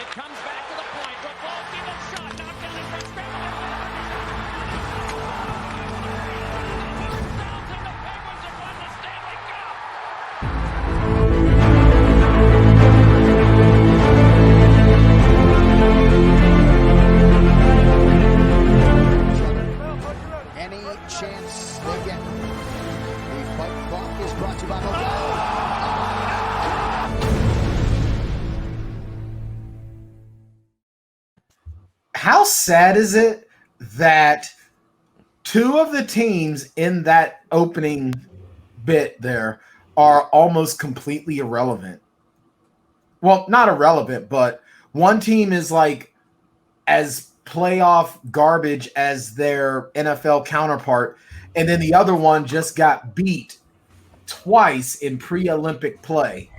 It comes back to the point. Rafalski, the shot, knocked down and scrambled. Sounds and the Penguins have won the Stanley Cup. Any chance they get? The fight clock is brought to you by Mobile. How sad is it that two of the teams in that opening bit there are almost completely irrelevant? Well, not irrelevant, but one team is like as playoff garbage as their NFL counterpart, and then the other one just got beat twice in pre-Olympic play.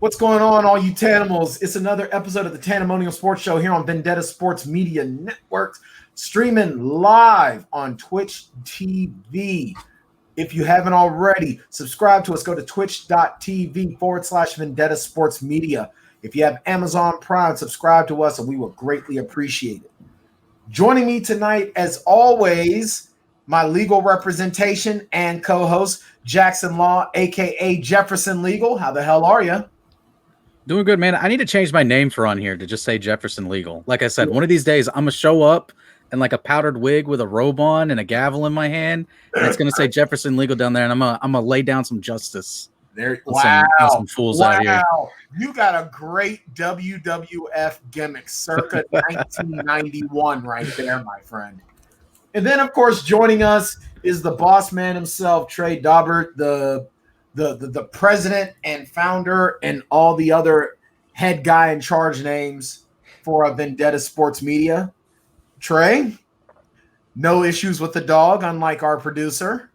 What's going on, all you Tanimals? It's another episode of the Tanndemonium Sports Show here on Vendetta Sports Media Networks, streaming live on Twitch TV. If you haven't already, subscribe to us. Go to twitch.tv/Vendetta Sports Media. If you have Amazon Prime, subscribe to us, and we will greatly appreciate it. Joining me tonight, as always, my legal representation and co-host, Jackson Law, a.k.a. Jefferson Legal. How the hell are you? Doing good, man. I need to change my name for on here to just say Jefferson Legal. Like I said, one of these days I'm going to show up in like a powdered wig with a robe on and a gavel in my hand, and it's going to say Jefferson Legal down there, and I'm gonna lay down some justice. Some fools out here. You got a great WWF gimmick circa 1991 right there, my friend. And then, of course, joining us is the boss man himself, Trey Daubert, the president and founder and all the other head guy in charge names for Vendetta Sports Media. Trey, no issues with the dog, unlike our producer.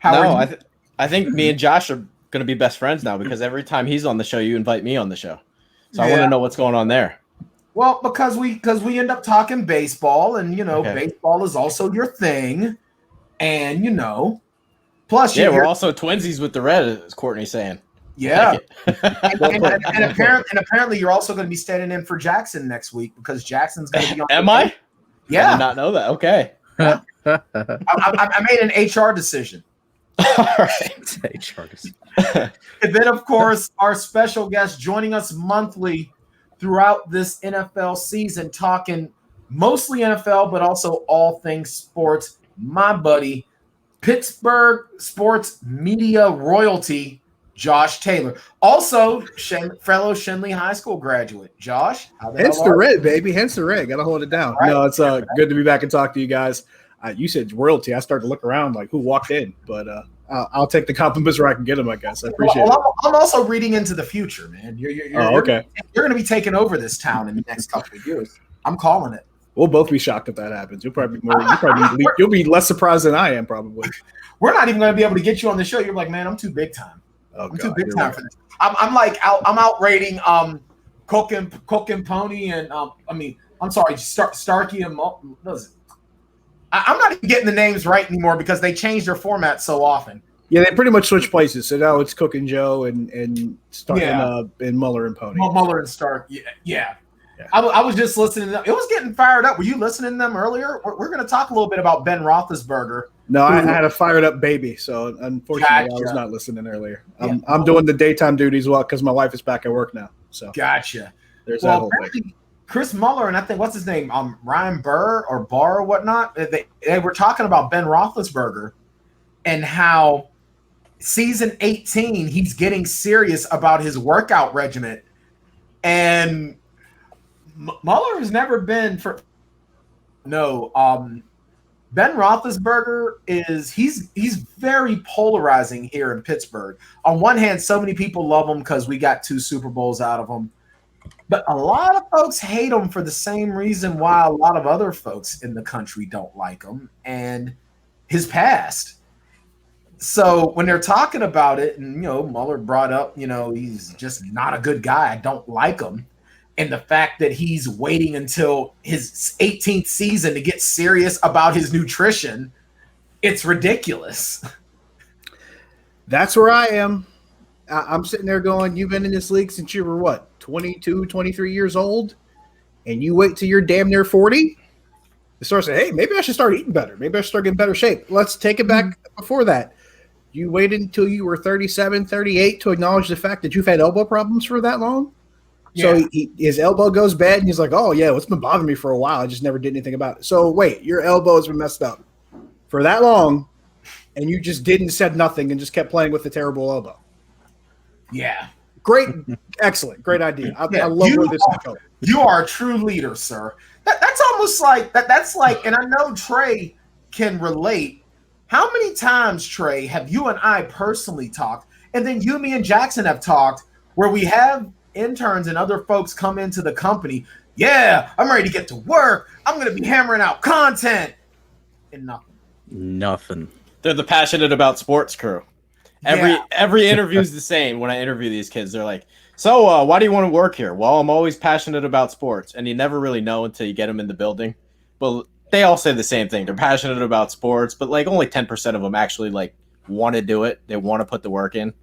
How are you? I think me and Josh are going to be best friends now because every time he's on the show, you invite me on the show. So I want to know what's going on there. Well, because we end up talking baseball, and baseball is also your thing, and plus we're also twinsies with the red, as Courtney's saying. Yeah, and apparently you're also going to be standing in for Jackson next week because Jackson's going to be on. Am I? Yeah, I did not know that. Okay, I made an HR decision. All right, HR decision. And then, of course, our special guest joining us monthly throughout this NFL season, talking mostly NFL, but also all things sports. My buddy, Pittsburgh sports media royalty, Josh Taylor. Also, fellow Shenley High School graduate. Josh, how the hence hell the red, baby. Hence the red. Got to hold it down. Right. No, it's good to be back and talk to you guys. You said royalty. I started to look around like who walked in, but I'll take the compliments where I can get them, I guess. I appreciate it. I'm also reading into the future, man. You're okay. You're going to be taking over this town in the next couple of years. I'm calling it. We'll both be shocked if that happens. You'll be less surprised than I am, probably. We're not even going to be able to get you on the show. You're like, man, I'm too big time. I'm too big time for this. I'm out rating Cook and Pony and I'm sorry, Starkey and I'm not even getting the names right anymore because they change their format so often. Yeah, they pretty much switch places. So now it's Cook and Joe and Stark and Muller and Pony. Muller and Stark. Yeah. I was just listening to them. It was getting fired up. Were you listening to them earlier? We're going to talk a little bit about Ben Roethlisberger. No, I had a fired up baby, so unfortunately I was not listening earlier. I'm doing the daytime duties because my wife is back at work now. So gotcha. There's that whole thing. Chris Muller and I think what's his name, Ryan Burr or Barr or whatnot. They were talking about Ben Roethlisberger and how season 18 he's getting serious about his workout regimen, and Muller has never been for Ben Roethlisberger he's very polarizing here in Pittsburgh. On one hand, so many people love him because we got 2 Super Bowls out of him. But a lot of folks hate him for the same reason why a lot of other folks in the country don't like him and his past. So when they're talking about it, and Mueller brought up, he's just not a good guy. I don't like him. And the fact that he's waiting until his 18th season to get serious about his nutrition, it's ridiculous. That's where I am. I'm sitting there going, you've been in this league since you were what, 22, 23 years old, and you wait till you're damn near 40, you start saying, hey, maybe I should start eating better. Maybe I should start getting better shape. Let's take it back before that. You waited until you were 37, 38 to acknowledge the fact that you've had elbow problems for that long? Yeah. So his elbow goes bad, and he's like, oh, yeah, it's been bothering me for a while. I just never did anything about it. So wait, your elbow has been messed up for that long, and you just said nothing and just kept playing with the terrible elbow. Yeah. Great. Excellent. Great idea. I love where this is going. You are a true leader, sir. That's almost like that. That's like, and I know Trey can relate. How many times, Trey, have you and I personally talked, and then you, me, and Jackson have talked, where we have interns and other folks come into the company? Yeah, I'm ready to get to work. I'm going to be hammering out content, and nothing. They're the passionate about sports crew. Every interview is the same. When I interview these kids, they're like, so why do you want to work here? Well, I'm always passionate about sports. And you never really know until you get them in the building. But they all say the same thing. They're passionate about sports, but like only 10% of them actually like want to do it. They want to put the work in.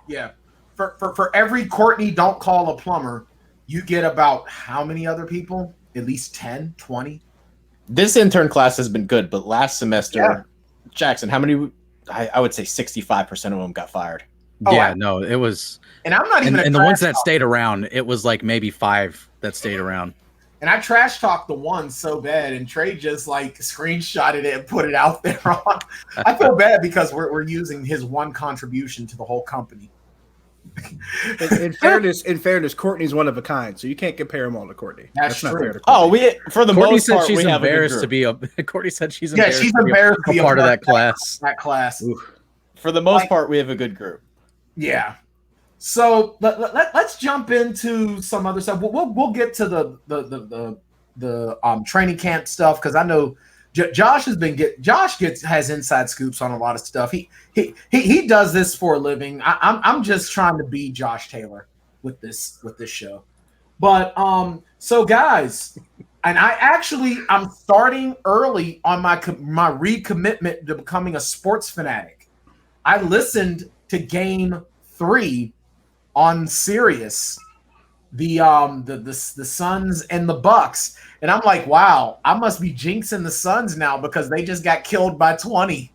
Yeah. For every Courtney don't call a plumber, you get about how many other people? At least 10, 20? This intern class has been good, but last semester, Jackson, how many? I would say 65% of them got fired. No, it was. And I'm not even. And the ones that stayed around, it was like maybe 5 that stayed around. And I trash talked the one so bad, and Trey just like screenshotted it and put it out there. I feel bad because we're using his one contribution to the whole company. In fairness, Courtney's one of a kind, so you can't compare them all to Courtney. That's not true. fair to Courtney. Courtney said she's embarrassed to be a. Courtney said she's embarrassed to be a part of that class. That class. Oof. For the most part, we have a good group. Yeah. So let's jump into some other stuff. We'll get to the training camp stuff because I know Josh has inside scoops on a lot of stuff. He does this for a living. I'm just trying to be Josh Taylor with this show. But so guys, and I'm starting early on my recommitment to becoming a sports fanatic. I listened to Game 3 on Sirius, the Suns and the Bucks, and I'm like, wow, I must be jinxing the Suns now because they just got killed by 20.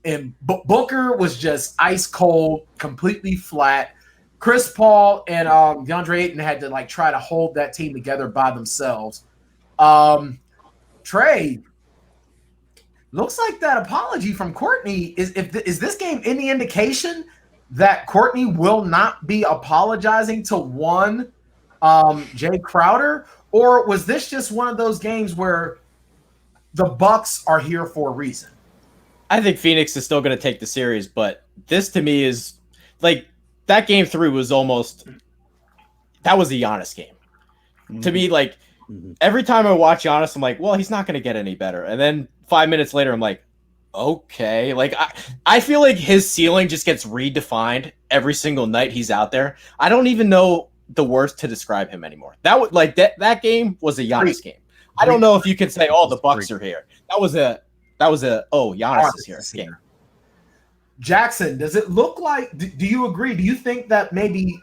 And Booker was just ice cold, completely flat. Chris Paul and DeAndre Ayton had to like try to hold that team together by themselves. Trey, looks like that apology from Courtney is this game any indication that Courtney will not be apologizing to one Jay Crowder, or was this just one of those games where the Bucks are here for a reason? I think Phoenix is still going to take the series, but this to me is like that Game 3 was almost that was a Giannis game. To me, like every time I watch Giannis, I'm like, well, he's not going to get any better. And then 5 minutes later, I'm like, okay. Like I feel like his ceiling just gets redefined every single night he's out there. I don't even know the words to describe him anymore. That game was a Giannis game. I don't know if you could say, oh, the Bucks are here. That was a Giannis is here game. Jackson, does it look like? Do you agree? Do you think that maybe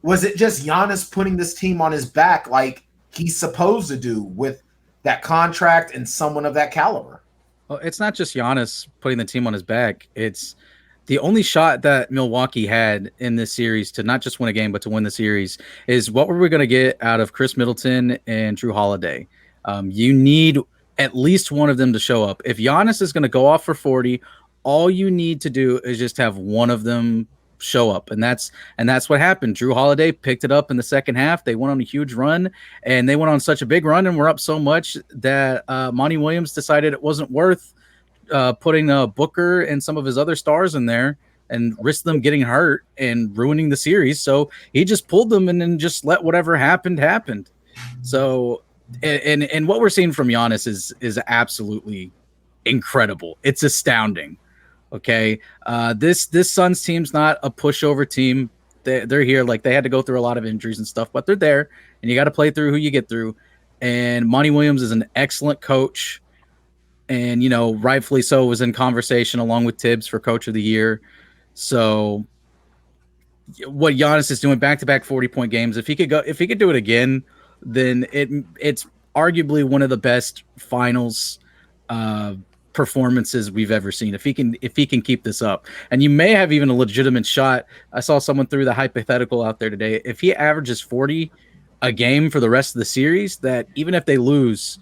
was it just Giannis putting this team on his back like he's supposed to do with that contract and someone of that caliber? Well, it's not just Giannis putting the team on his back. It's the only shot that Milwaukee had in this series to not just win a game, but to win the series is what were we going to get out of Chris Middleton and Drew Holiday? You need at least one of them to show up. If Giannis is going to go off for 40, all you need to do is just have one of them show up. And that's what happened. Drew Holiday picked it up in the second half. They went on a huge run, and they went on such a big run and were up so much that Monty Williams decided it wasn't worth putting Booker and some of his other stars in there and risk them getting hurt and ruining the series. So he just pulled them and then just let whatever happened. So, and what we're seeing from Giannis is absolutely incredible. It's astounding. Okay. This Suns team's not a pushover team. They're here. Like, they had to go through a lot of injuries and stuff, but they're there, and you got to play through who you get through. And Monty Williams is an excellent coach. And, you know, rightfully so, was in conversation along with Tibbs for Coach of the Year. So what Giannis is doing, back-to-back 40-point games. If he could do it again, then it's arguably one of the best finals performances we've ever seen. If he can keep this up, and you may have even a legitimate shot. I saw someone threw the hypothetical out there today. If he averages 40 a game for the rest of the series, that even if they lose,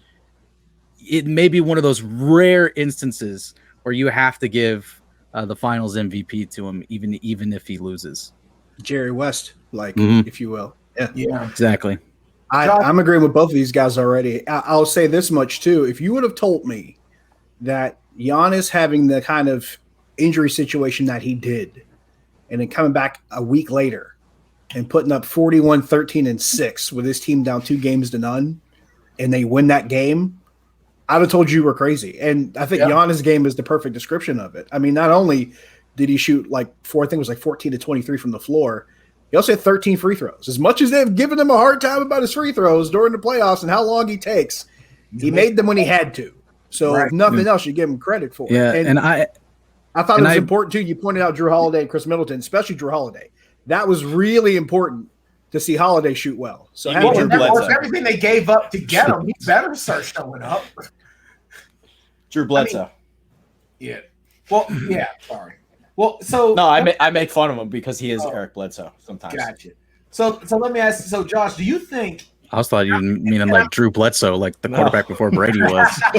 it may be one of those rare instances where you have to give the finals MVP to him, even if he loses. Jerry West, if you will. Yeah, exactly. I'm agreeing with both of these guys already. I'll say this much too. If you would have told me that Giannis having the kind of injury situation that he did, and then coming back a week later and putting up 41, 13, and 6 with his team down 2-0, and they win that game, I'd have told you were crazy. And I think Giannis' game is the perfect description of it. I mean, not only did he shoot 14 to 23 from the floor, he also had 13 free throws. As much as they've given him a hard time about his free throws during the playoffs and how long he takes, he made them when he had to. So if nothing else, you give him credit for it. Yeah, and I thought it was important too. You pointed out Drew Holiday and Chris Middleton, especially Drew Holiday. That was really important to see Holiday shoot well. So everything they gave up to get him, he better start showing up. Drew Bledsoe. Yeah. Well, yeah. Sorry. Well, so no, I make fun of him because he is Eric Bledsoe sometimes. Gotcha. So let me ask you. So Josh, do you think? I was thought you were meaning like Drew Bledsoe, like the quarterback before Brady was. So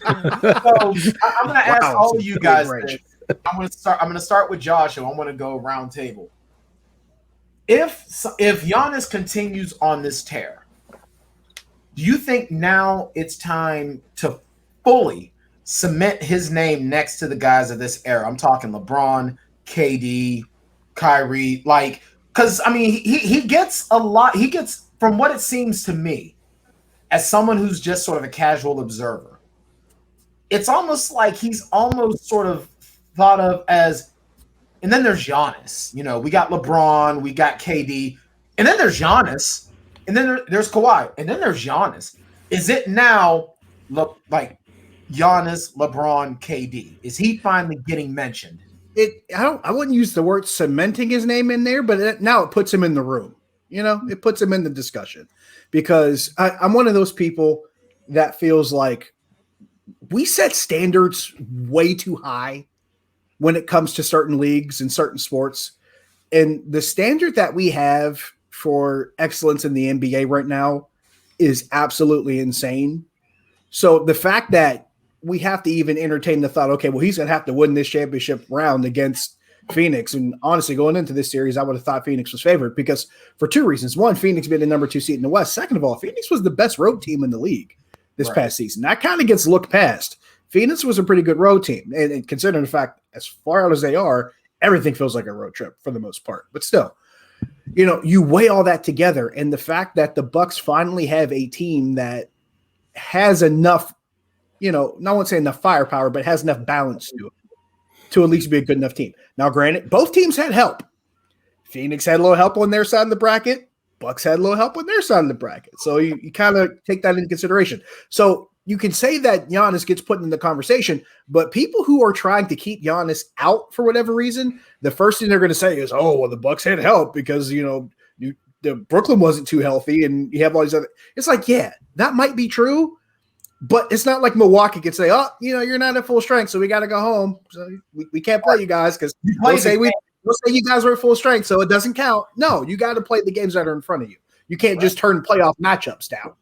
I'm going to ask all of you guys this. I'm going to start with Josh, and I'm going to go round table. If Giannis continues on this tear, do you think now it's time to fully cement his name next to the guys of this era? I'm talking LeBron, KD, Kyrie, because I mean he gets a lot. He gets, from what it seems to me, as someone who's just sort of a casual observer, it's almost like he's almost sort of thought of as, and then there's Giannis. We got LeBron, we got KD, and then there's Giannis, and then there's Kawhi, and then there's Giannis. Is it now like Giannis, LeBron, KD? Is he finally getting mentioned? I wouldn't use the word cementing his name in there, but now it puts him in the room. It puts him in the discussion, because I'm one of those people that feels like we set standards way too high when it comes to certain leagues and certain sports. And the standard that we have for excellence in the NBA right now is absolutely insane. So the fact that we have to even entertain the thought, okay, well, he's going to have to win this championship round against Phoenix. And honestly, going into this series, I would have thought Phoenix was favored, because for two reasons. One, Phoenix being the number 2 seed in the West. Second of all, Phoenix was the best road team in the league this past season. That kind of gets looked past. Phoenix was a pretty good road team. And considering the fact, as far out as they are, everything feels like a road trip for the most part. But still, you weigh all that together, and the fact that the Bucks finally have a team that has enough, I won't say enough firepower, but has enough balance to it to at least be a good enough team. Now, granted, both teams had help. Phoenix had a little help on their side of the bracket. Bucks had a little help on their side of the bracket. So you kind of take that into consideration. So you can say that Giannis gets put in the conversation, but people who are trying to keep Giannis out for whatever reason, the first thing they're going to say is, oh, well, the Bucks had help because, the Brooklyn wasn't too healthy, and you have all these other. It's like, yeah, that might be true, but it's not like Milwaukee could say, oh, you're not at full strength, so we got to go home. So we can't play you guys because we'll say you guys were at full strength, so it doesn't count. No, you got to play the games that are in front of you. You can't just turn playoff matchups down.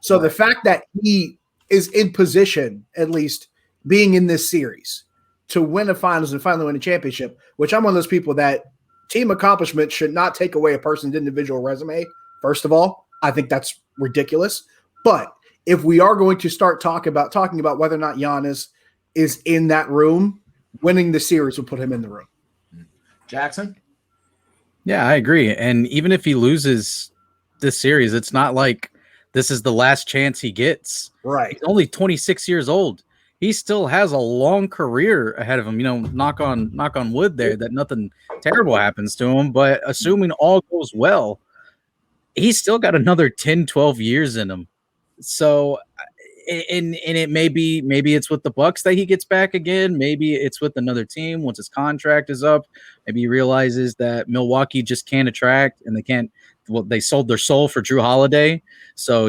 So the fact that he is in position, at least being in this series, to win a finals and finally win a championship, which I'm one of those people that team accomplishment should not take away a person's individual resume. First of all, I think that's ridiculous. But if we are going to start talking about whether or not Giannis is in that room, winning the series will put him in the room. Jackson? Yeah, I agree. And even if he loses this series, it's not like this is the last chance he gets. Right. He's only 26 years old. He still has a long career ahead of him. Knock on wood there that nothing terrible happens to him. But assuming all goes well, he's still got another 10, 12 years in him. So and it maybe it's with the Bucks that he gets back again. Maybe it's with another team once his contract is up. Maybe he realizes that Milwaukee just can't attract, and they can't. Well, they sold their soul for Drew Holiday, so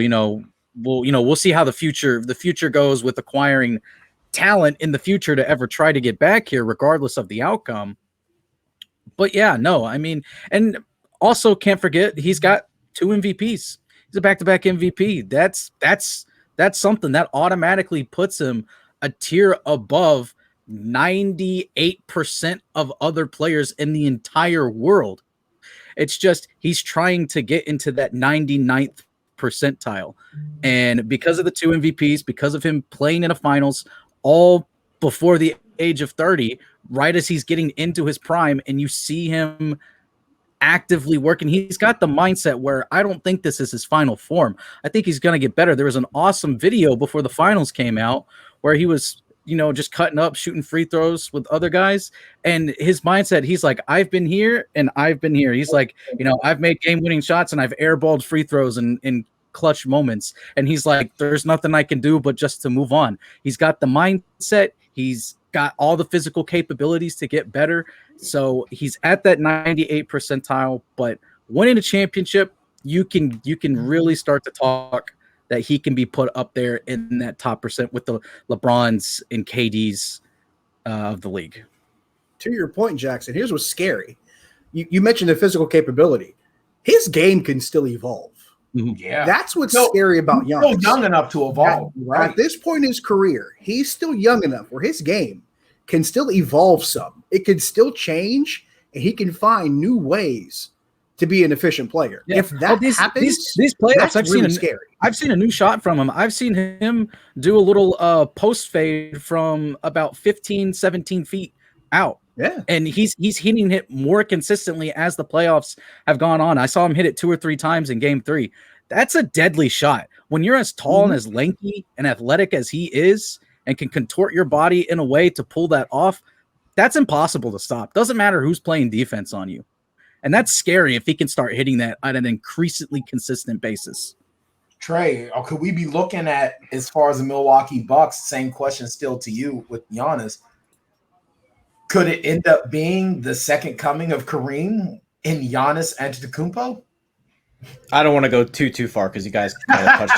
we'll see how the future goes with acquiring talent in the future to ever try to get back here, regardless of the outcome. But yeah, no, I mean, and also can't forget he's got 2 MVPs. He's a back-to-back MVP. That's something that automatically puts him a tier above 98% of other players in the entire world. It's just he's trying to get into that 99th percentile. And because of the 2 MVPs, because of him playing in a finals all before the age of 30, right as he's getting into his prime, and you see him actively working, he's got the mindset where I don't think this is his final form. I think he's going to get better. There was an awesome video before the finals came out where he was just cutting up, shooting free throws with other guys. And his mindset, he's like, I've been here and I've been here. He's like, I've made game-winning shots and I've airballed free throws in clutch moments. And he's like, there's nothing I can do but just to move on. He's got the mindset. He's got all the physical capabilities to get better. So he's at that 98 percentile, but winning a championship, you can really start to talk that he can be put up there in that top percent with the LeBrons and KDs of the league. To your point, Jackson, here's what's scary. You mentioned the physical capability. His game can still evolve. Yeah. That's what's scary about Giannis. Still young enough to evolve. Right. At this point in his career, he's still young enough where his game can still evolve some. It can still change, and he can find new ways to be an efficient player. Yeah. If that happens, these playoffs, I've seen a new shot from him. I've seen him do a little post fade from about 15, 17 feet out. Yeah. And he's hitting it more consistently as the playoffs have gone on. I saw him hit it 2 or 3 times in game 3. That's a deadly shot. When you're as tall and as lanky and athletic as he is and can contort your body in a way to pull that off, that's impossible to stop. Doesn't matter who's playing defense on you. And that's scary if he can start hitting that on an increasingly consistent basis. Trey, or could we be looking at, as far as the Milwaukee Bucks, same question still to you with Giannis, could it end up being the second coming of Kareem in Giannis Antetokounmpo? I don't want to go too far because you guys kind of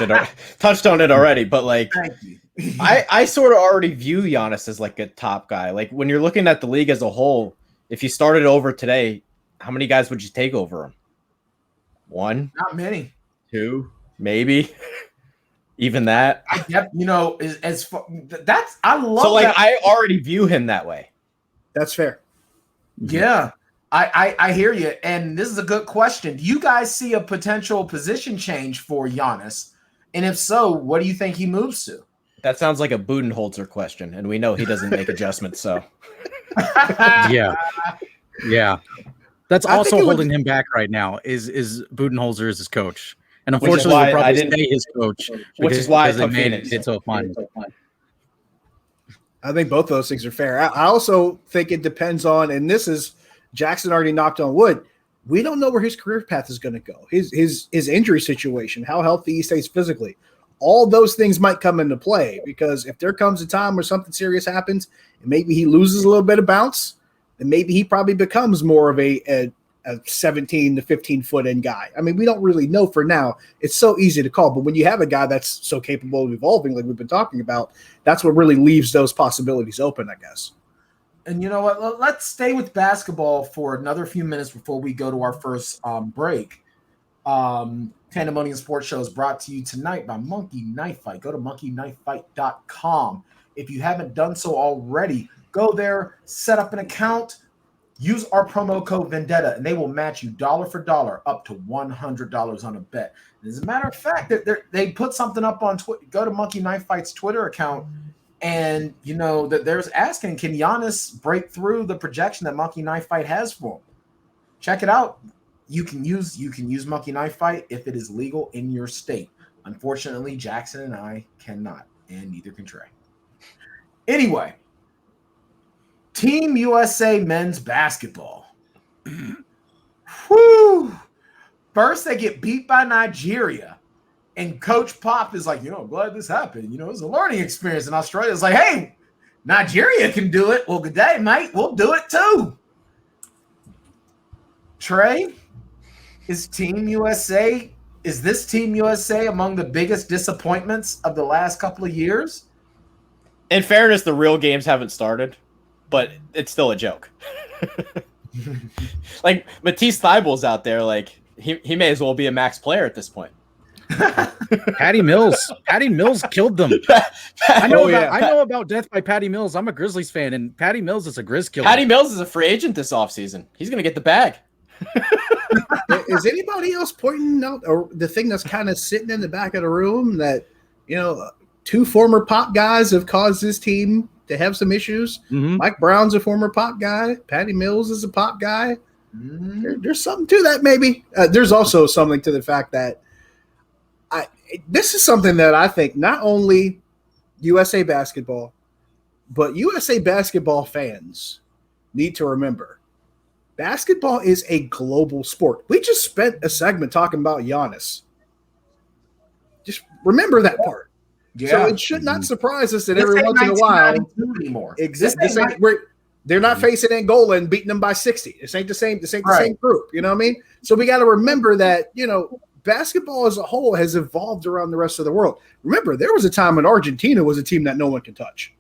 touched on it already. But like, Thank you. I sort of already view Giannis as like a top guy. Like when you're looking at the league as a whole, if you started over today, how many guys would you take over him? 1? Not many. 2? Maybe. Even that. I love. So like, that. I already view him that way. That's fair. Yeah, I hear you. And this is a good question. Do you guys see a potential position change for Giannis? And if so, what do you think he moves to? That sounds like a Budenholzer question, and we know he doesn't make adjustments. So, yeah. That's also holding him back right now. Is Budenholzer as his coach, and unfortunately, he'll probably stay his coach. Which is why they made it to a final. I think both those things are fair. I also think it depends on, and this is Jackson already knocked on wood. We don't know where his career path is going to go. His injury situation, how healthy he stays physically, all those things might come into play, because if there comes a time where something serious happens and maybe he loses a little bit of bounce, then maybe he probably becomes more of a 17 to 15 foot in guy. I mean, we don't really know for now. It's so easy to call, but when you have a guy that's so capable of evolving, like we've been talking about, that's what really leaves those possibilities open, I guess. And you know what? Let's stay with basketball for another few minutes before we go to our first break. Tanndemonium Sports Show is brought to you tonight by Monkey Knife Fight. Go to monkeyknifefight.com. If you haven't done so already, go there, set up an account, use our promo code Vendetta, and they will match you dollar for dollar up to $100 on a bet. And as a matter of fact, they put something up on Twitter. Go to Monkey Knife Fight's Twitter account, and you know that there's asking, can Giannis break through the projection that Monkey Knife Fight has for him? Check it out. You can use Monkey Knife Fight if it is legal in your state. Unfortunately, Jackson and I cannot, and neither can Trey. Anyway, Team USA men's basketball. Whew. First, they get beat by Nigeria. And Coach Pop is like, I'm glad this happened. It was a learning experience. And Australia's like, hey, Nigeria can do it. Well, good day, mate. We'll do it too. Trey, is this Team USA among the biggest disappointments of the last couple of years? In fairness, the real games haven't started, but it's still a joke. Like Matisse Thybulle's out there, like he may as well be a max player at this point. Patty Mills killed them. I know about death by Patty Mills. I'm a Grizzlies fan, and Patty Mills is a Grizz killer. Patty Mills is a free agent this offseason. He's going to get the bag. Is anybody else pointing out or the thing that's kind of sitting in the back of the room that, two former Pop guys have caused this team to have some issues? Mm-hmm. Mike Brown's a former Pop guy. Patty Mills is a Pop guy. There's something to that, maybe. There's also something to the fact that this is something that I think not only USA basketball, but USA basketball fans need to remember. Basketball is a global sport. We just spent a segment talking about Giannis. Just remember that part. Yeah. So it should not surprise us that every once in a while, they're not facing Angola and beating them by 60. This ain't the same. This ain't the same group. You know what I mean? So we got to remember that basketball as a whole has evolved around the rest of the world. Remember, there was a time when Argentina was a team that no one can touch.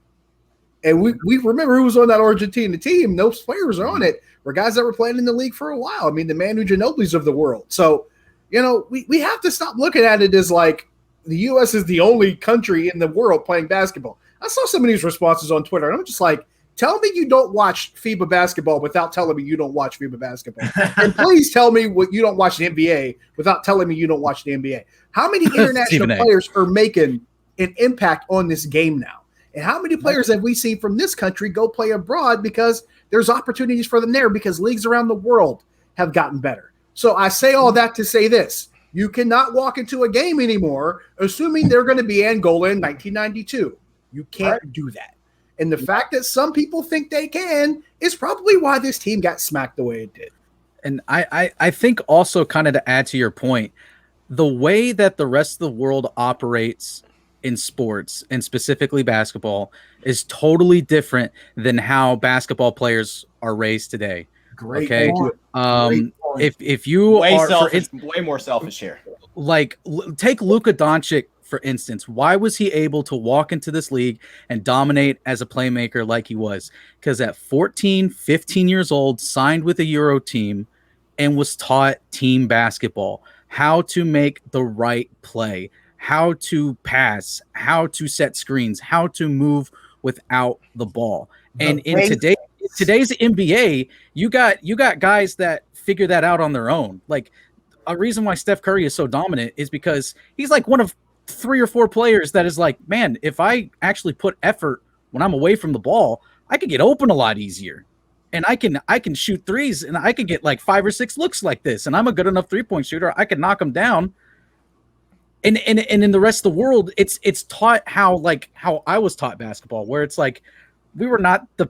And we remember who was on that Argentina team. Those players are on it. Were guys that were playing in the league for a while. I mean, the Manu Ginobili's of the world. So, we have to stop looking at it as like the U.S. is the only country in the world playing basketball. I saw some of these responses on Twitter, and I'm just like, tell me you don't watch FIBA basketball without telling me you don't watch FIBA basketball. And please tell me you don't watch the NBA without telling me you don't watch the NBA. How many international players are making an impact on this game now? And how many players have we seen from this country go play abroad because there's opportunities for them there because leagues around the world have gotten better? So I say all that to say this. You cannot walk into a game anymore assuming they're going to be Angola in 1992. You can't do that. And the fact that some people think they can is probably why this team got smacked the way it did. And I think also kind of to add to your point, the way that the rest of the world operates in sports and specifically basketball is totally different than how basketball players are raised today. Great. Okay. Great point. If you way are way more selfish here. Like take Luka Doncic, for instance. Why was he able to walk into this league and dominate as a playmaker like he was? Because at 14, 15 years old, signed with a Euro team and was taught team basketball, how to make the right play, how to pass, how to set screens, how to move without the ball. And in today's NBA, you got guys that figure that out on their own. Like a reason why Steph Curry is so dominant is because he's like one of 3 or 4 players that is like, man, if I actually put effort when I'm away from the ball, I could get open a lot easier. And I can shoot threes and I can get like 5 or 6 looks like this. And I'm a good enough 3-point shooter. I can knock them down. And in the rest of the world, it's taught how I was taught basketball, where it's like we were not the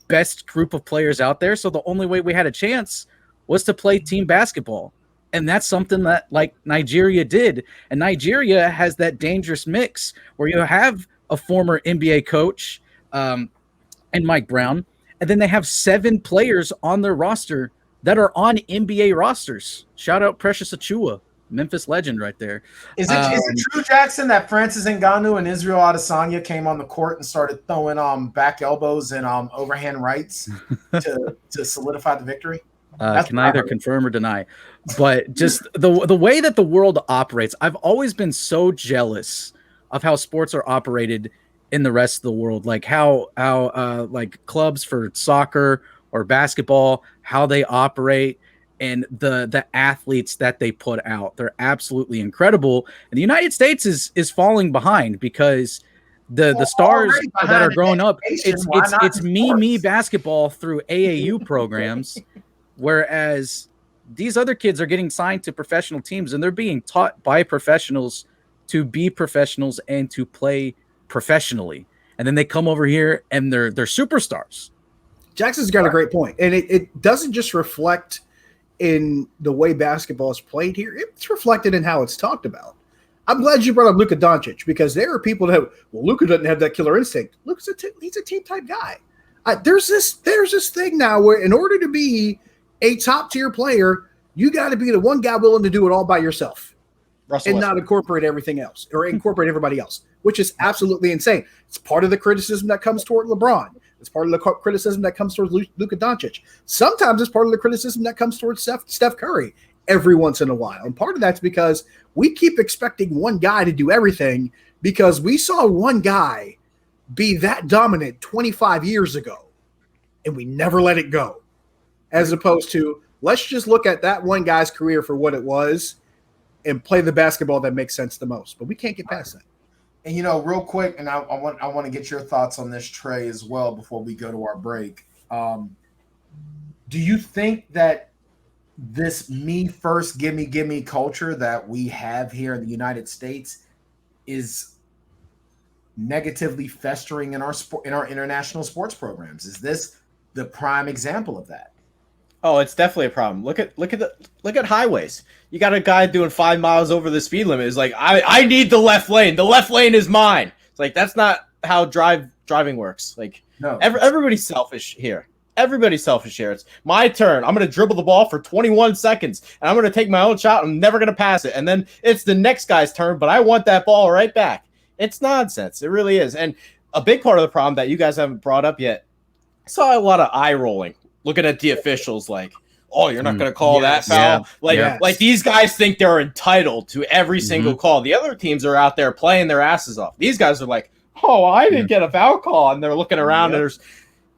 best group of players out there. So the only way we had a chance was to play team basketball. And that's something that like Nigeria did. And Nigeria has that dangerous mix where you have a former NBA coach and Mike Brown, and then they have 7 players on their roster that are on NBA rosters. Shout out Precious Achua, Memphis legend right there. Is it true, Jackson, that Francis Ngannou and Israel Adesanya came on the court and started throwing back elbows and overhand rights to solidify the victory? Can either confirm or deny, but just the way that the world operates, I've always been so jealous of how sports are operated in the rest of the world, like how like clubs for soccer or basketball, how they operate and the athletes that they put out. They're absolutely incredible. And the United States is falling behind because the stars that are growing up, it's me basketball through AAU programs. Whereas these other kids are getting signed to professional teams and they're being taught by professionals to be professionals and to play professionally. And then they come over here and they're superstars. Jackson's got a great point. And it doesn't just reflect in the way basketball is played here. It's reflected in how it's talked about. I'm glad you brought up Luka Doncic because there are people that Luka doesn't have that killer instinct. He's a team type guy. There's this thing now where in order to be a top tier player, you got to be the one guy willing to do it all by yourself and not incorporate everything else or incorporate everybody else, which is absolutely insane. It's part of the criticism that comes toward LeBron. It's part of the criticism that comes towards Luka Doncic. Sometimes it's part of the criticism that comes towards Steph Curry every once in a while. And part of that's because we keep expecting one guy to do everything because we saw one guy be that dominant 25 years ago and we never let it go. As opposed to, let's just look at that one guy's career for what it was and play the basketball that makes sense the most. But we can't get past that. And, real quick, and I want to get your thoughts on this, Trey, as well before we go to our break. Do you think that this me first, gimme culture that we have here in the United States is negatively festering in our international sports programs? Is this the prime example of that? Oh, it's definitely a problem. Look at highways. You got a guy doing 5 miles over the speed limit. Is like, I need the left lane. The left lane is mine. It's like that's not how driving works. Like no, everybody's selfish here. Everybody's selfish here. It's my turn. I'm going to dribble the ball for 21 seconds, and I'm going to take my own shot. I'm never going to pass it. And then it's the next guy's turn, but I want that ball right back. It's nonsense. It really is. And a big part of the problem that you guys haven't brought up yet, I saw a lot of eye rolling, looking at the officials like, oh, you're not going to call that foul? Yeah. Like these guys think they're entitled to every single call. The other teams are out there playing their asses off. These guys are like, oh, I didn't get a foul call. And they're looking around and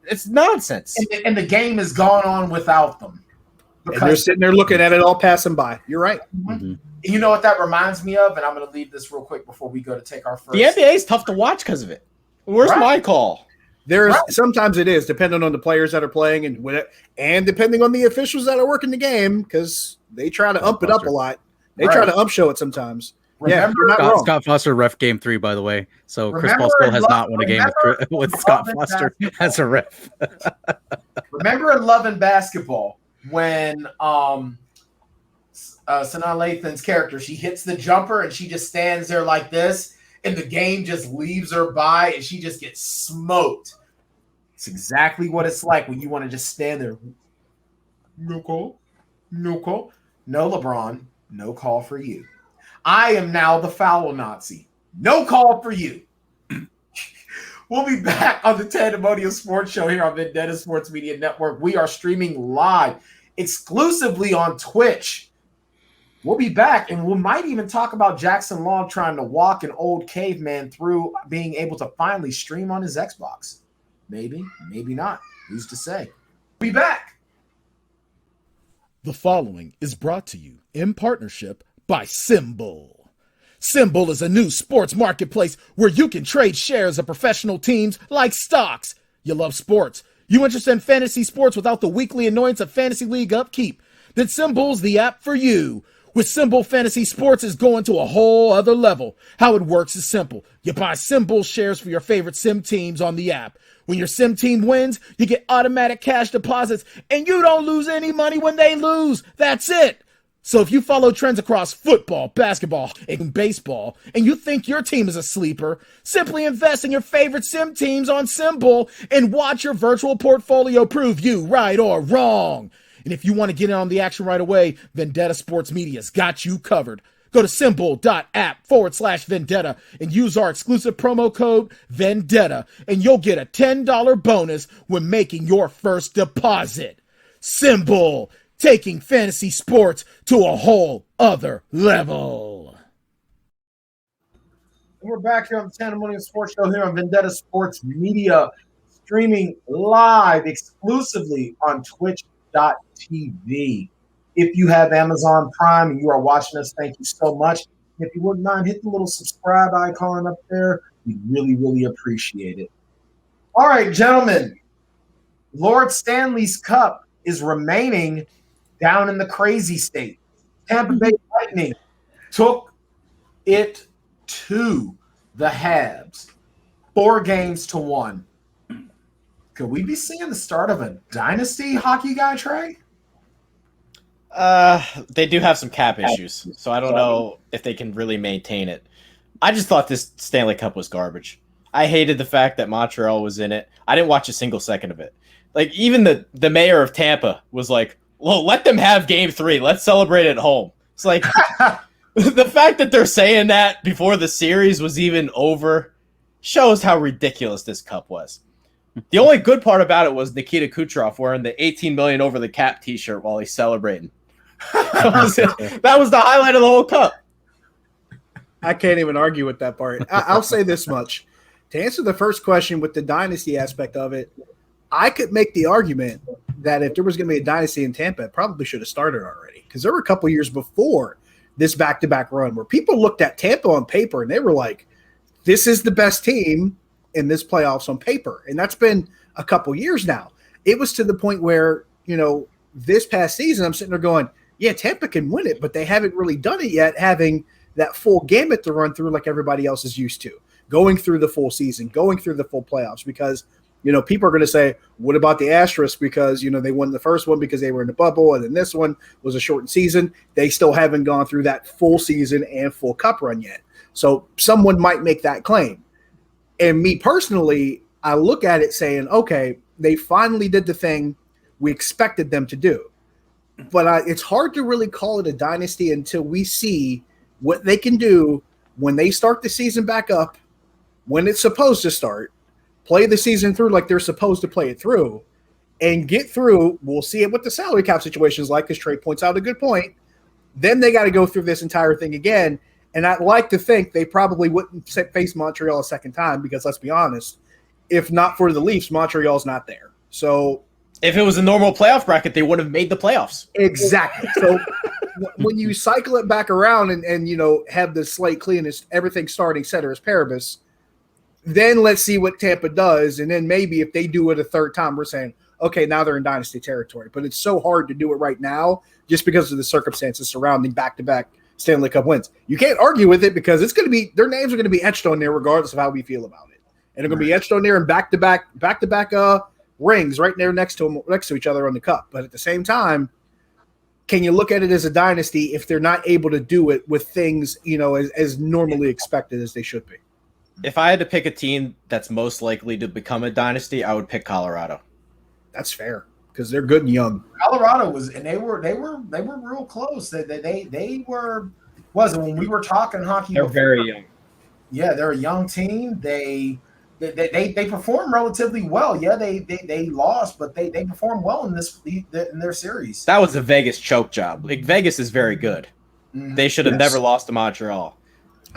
it's nonsense. And the game has gone on without them. And they're sitting there looking at it all passing by. You're right. Mm-hmm. You know what that reminds me of? And I'm going to leave this real quick before we go to take our first. The NBA is tough to watch because of it. Where's my call? Sometimes it is, depending on the players that are playing and depending on the officials that are working the game, because they try to ump it up a lot. They try to ump show it sometimes. Scott Foster ref game 3, by the way. So Chris Paul still has not won a game with Scott Foster as a ref. Remember in Love and Basketball when Sanaa Lathan's character, she hits the jumper and she just stands there like this, and the game just leaves her by and she just gets smoked. It's exactly what it's like when you want to just stand there. No call. No call. No, LeBron. No call for you. I am now the foul Nazi. No call for you. We'll be back on the Tanndemonium Sports Show here on Vendetta Sports Media Network. We are streaming live exclusively on Twitch. We'll be back, and we might even talk about Jackson Long trying to walk an old caveman through being able to finally stream on his Xbox. Maybe, maybe not. Who's to say? We'll be back. The following is brought to you in partnership by Symbol. Symbol is a new sports marketplace where you can trade shares of professional teams like stocks. You love sports. You interested in fantasy sports without the weekly annoyance of fantasy league upkeep? Then Symbol's the app for you. With Symbol, fantasy sports is going to a whole other level. How it works is simple. You buy Symbol shares for your favorite sim teams on the app. When your sim team wins, you get automatic cash deposits, and you don't lose any money when they lose. That's it. So if you follow trends across football, basketball, and baseball, and you think your team is a sleeper, simply invest in your favorite sim teams on Symbol and watch your virtual portfolio prove you right or wrong. And if you want to get in on the action right away, Vendetta Sports Media's got you covered. Go to symbol.app/Vendetta and use our exclusive promo code Vendetta, and you'll get a $10 bonus when making your first deposit. Symbol, taking fantasy sports to a whole other level. We're back here on the Tanndemonium Sports Show here on Vendetta Sports Media, streaming live exclusively on Twitch.tv. If you have Amazon Prime and you are watching us, thank you so much. If you wouldn't mind, hit the little subscribe icon up there. We really, really appreciate it. All right, gentlemen. Lord Stanley's Cup is remaining down in the crazy state. Tampa Bay Lightning took it to the Habs, 4-1. Could we be seeing the start of a dynasty hockey guy, Trey? They do have some cap issues, so I don't know if they can really maintain it. I just thought this Stanley Cup was garbage. I hated the fact that Montreal was in it. I didn't watch a single second of it. Like, even the mayor of Tampa was like, well, let them have game 3. Let's celebrate at home. It's like, the fact that they're saying that before the series was even over shows how ridiculous this cup was. The only good part about it was Nikita Kucherov wearing the $18 million over the cap t-shirt while he's celebrating. That was the highlight of the whole cup. I can't even argue with that part. I'll say this much. To answer the first question with the dynasty aspect of it, I could make the argument that if there was going to be a dynasty in Tampa, it probably should have started already. Because there were a couple years before this back-to-back run where people looked at Tampa on paper and they were like, this is the best team in this playoffs on paper. And that's been a couple years now. It was to the point where, this past season, I'm sitting there going, yeah, Tampa can win it, but they haven't really done it yet, having that full gamut to run through like everybody else is used to, going through the full season, going through the full playoffs, because, people are going to say, what about the Astros? Because, they won the first one because they were in the bubble, and then this one was a shortened season. They still haven't gone through that full season and full cup run yet. So someone might make that claim. And me personally, I look at it saying, okay, they finally did the thing we expected them to do. But it's hard to really call it a dynasty until we see what they can do when they start the season back up, when it's supposed to start, play the season through like they're supposed to play it through, and get through. We'll see it what the salary cap situation is like, because Trey points out a good point. Then they got to go through this entire thing again. And I'd like to think they probably wouldn't face Montreal a second time, because let's be honest, if not for the Leafs, Montreal's not there. So if it was a normal playoff bracket, they would have made the playoffs. Exactly. So when you cycle it back around and have the slate clean, everything starting ceteris paribus, then let's see what Tampa does. And then maybe if they do it a third time, we're saying, okay, now they're in dynasty territory. But it's so hard to do it right now just because of the circumstances surrounding back-to-back Stanley Cup wins. You can't argue with it, because it's going to be, their names are going to be etched on there regardless of how we feel about it. And they're going to be etched on there in back-to-back rings right there next to each other on the cup. But at the same time, can you look at it as a dynasty if they're not able to do it with things, as normally expected as they should be? If I had to pick a team that's most likely to become a dynasty, I would pick Colorado. That's fair, because they're good and young. Colorado was, and they were real close. They were, when we were talking hockey. They're very young. Yeah, they're a young team. They performed relatively well. Yeah, they lost, but they performed well in their series. That was a Vegas choke job. Like, Vegas is very good. Mm-hmm. They should have never lost to Montreal.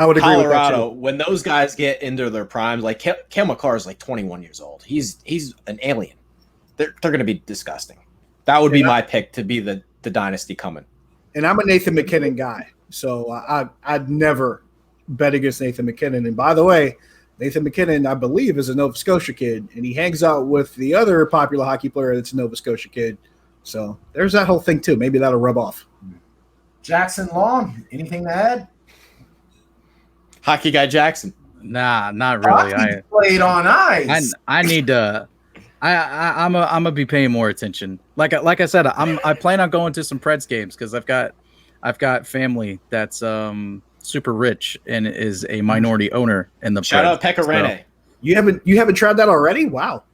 I would agree Colorado, with that, when those guys get into their primes, like Cale Makar is like 21 years old. He's an alien. They're going to be disgusting. That would be my pick to be the dynasty coming. And I'm a Nathan McKinnon guy, so I'd never bet against Nathan McKinnon. And by the way, Nathan McKinnon, I believe, is a Nova Scotia kid, and he hangs out with the other popular hockey player that's a Nova Scotia kid. So there's that whole thing too. Maybe that'll rub off. Jackson Long, anything to add? Hockey guy Jackson. Nah, not really. I played on ice. I need to. I'm gonna be paying more attention. Like I said, I plan on going to some Preds games, because I've got family that's super rich and is a minority owner in the shout Preds, out Pekka Rinne. You haven't tried that already? Wow.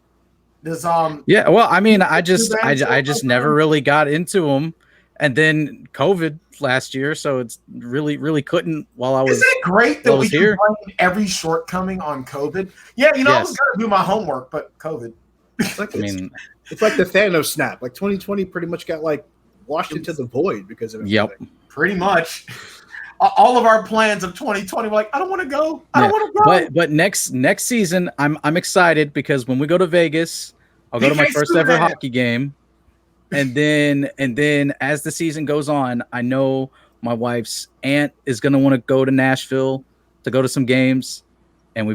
There's yeah. Well, I mean, I just never really got into them, and then COVID last year, so it's really couldn't while I was. Isn't it great that we can here? blame every shortcoming on COVID? Yeah, I was gonna do my homework, but COVID. It's like the Thanos snap. Like 2020 pretty much got washed into the void because of it. Yep. Pretty much. All of our plans of 2020 were like, I don't want to go. I don't want to go. But next season, I'm excited, because when we go to Vegas, I'll go to my first ever hockey game. And then as the season goes on, I know my wife's aunt is going to want to go to Nashville to go to some games. And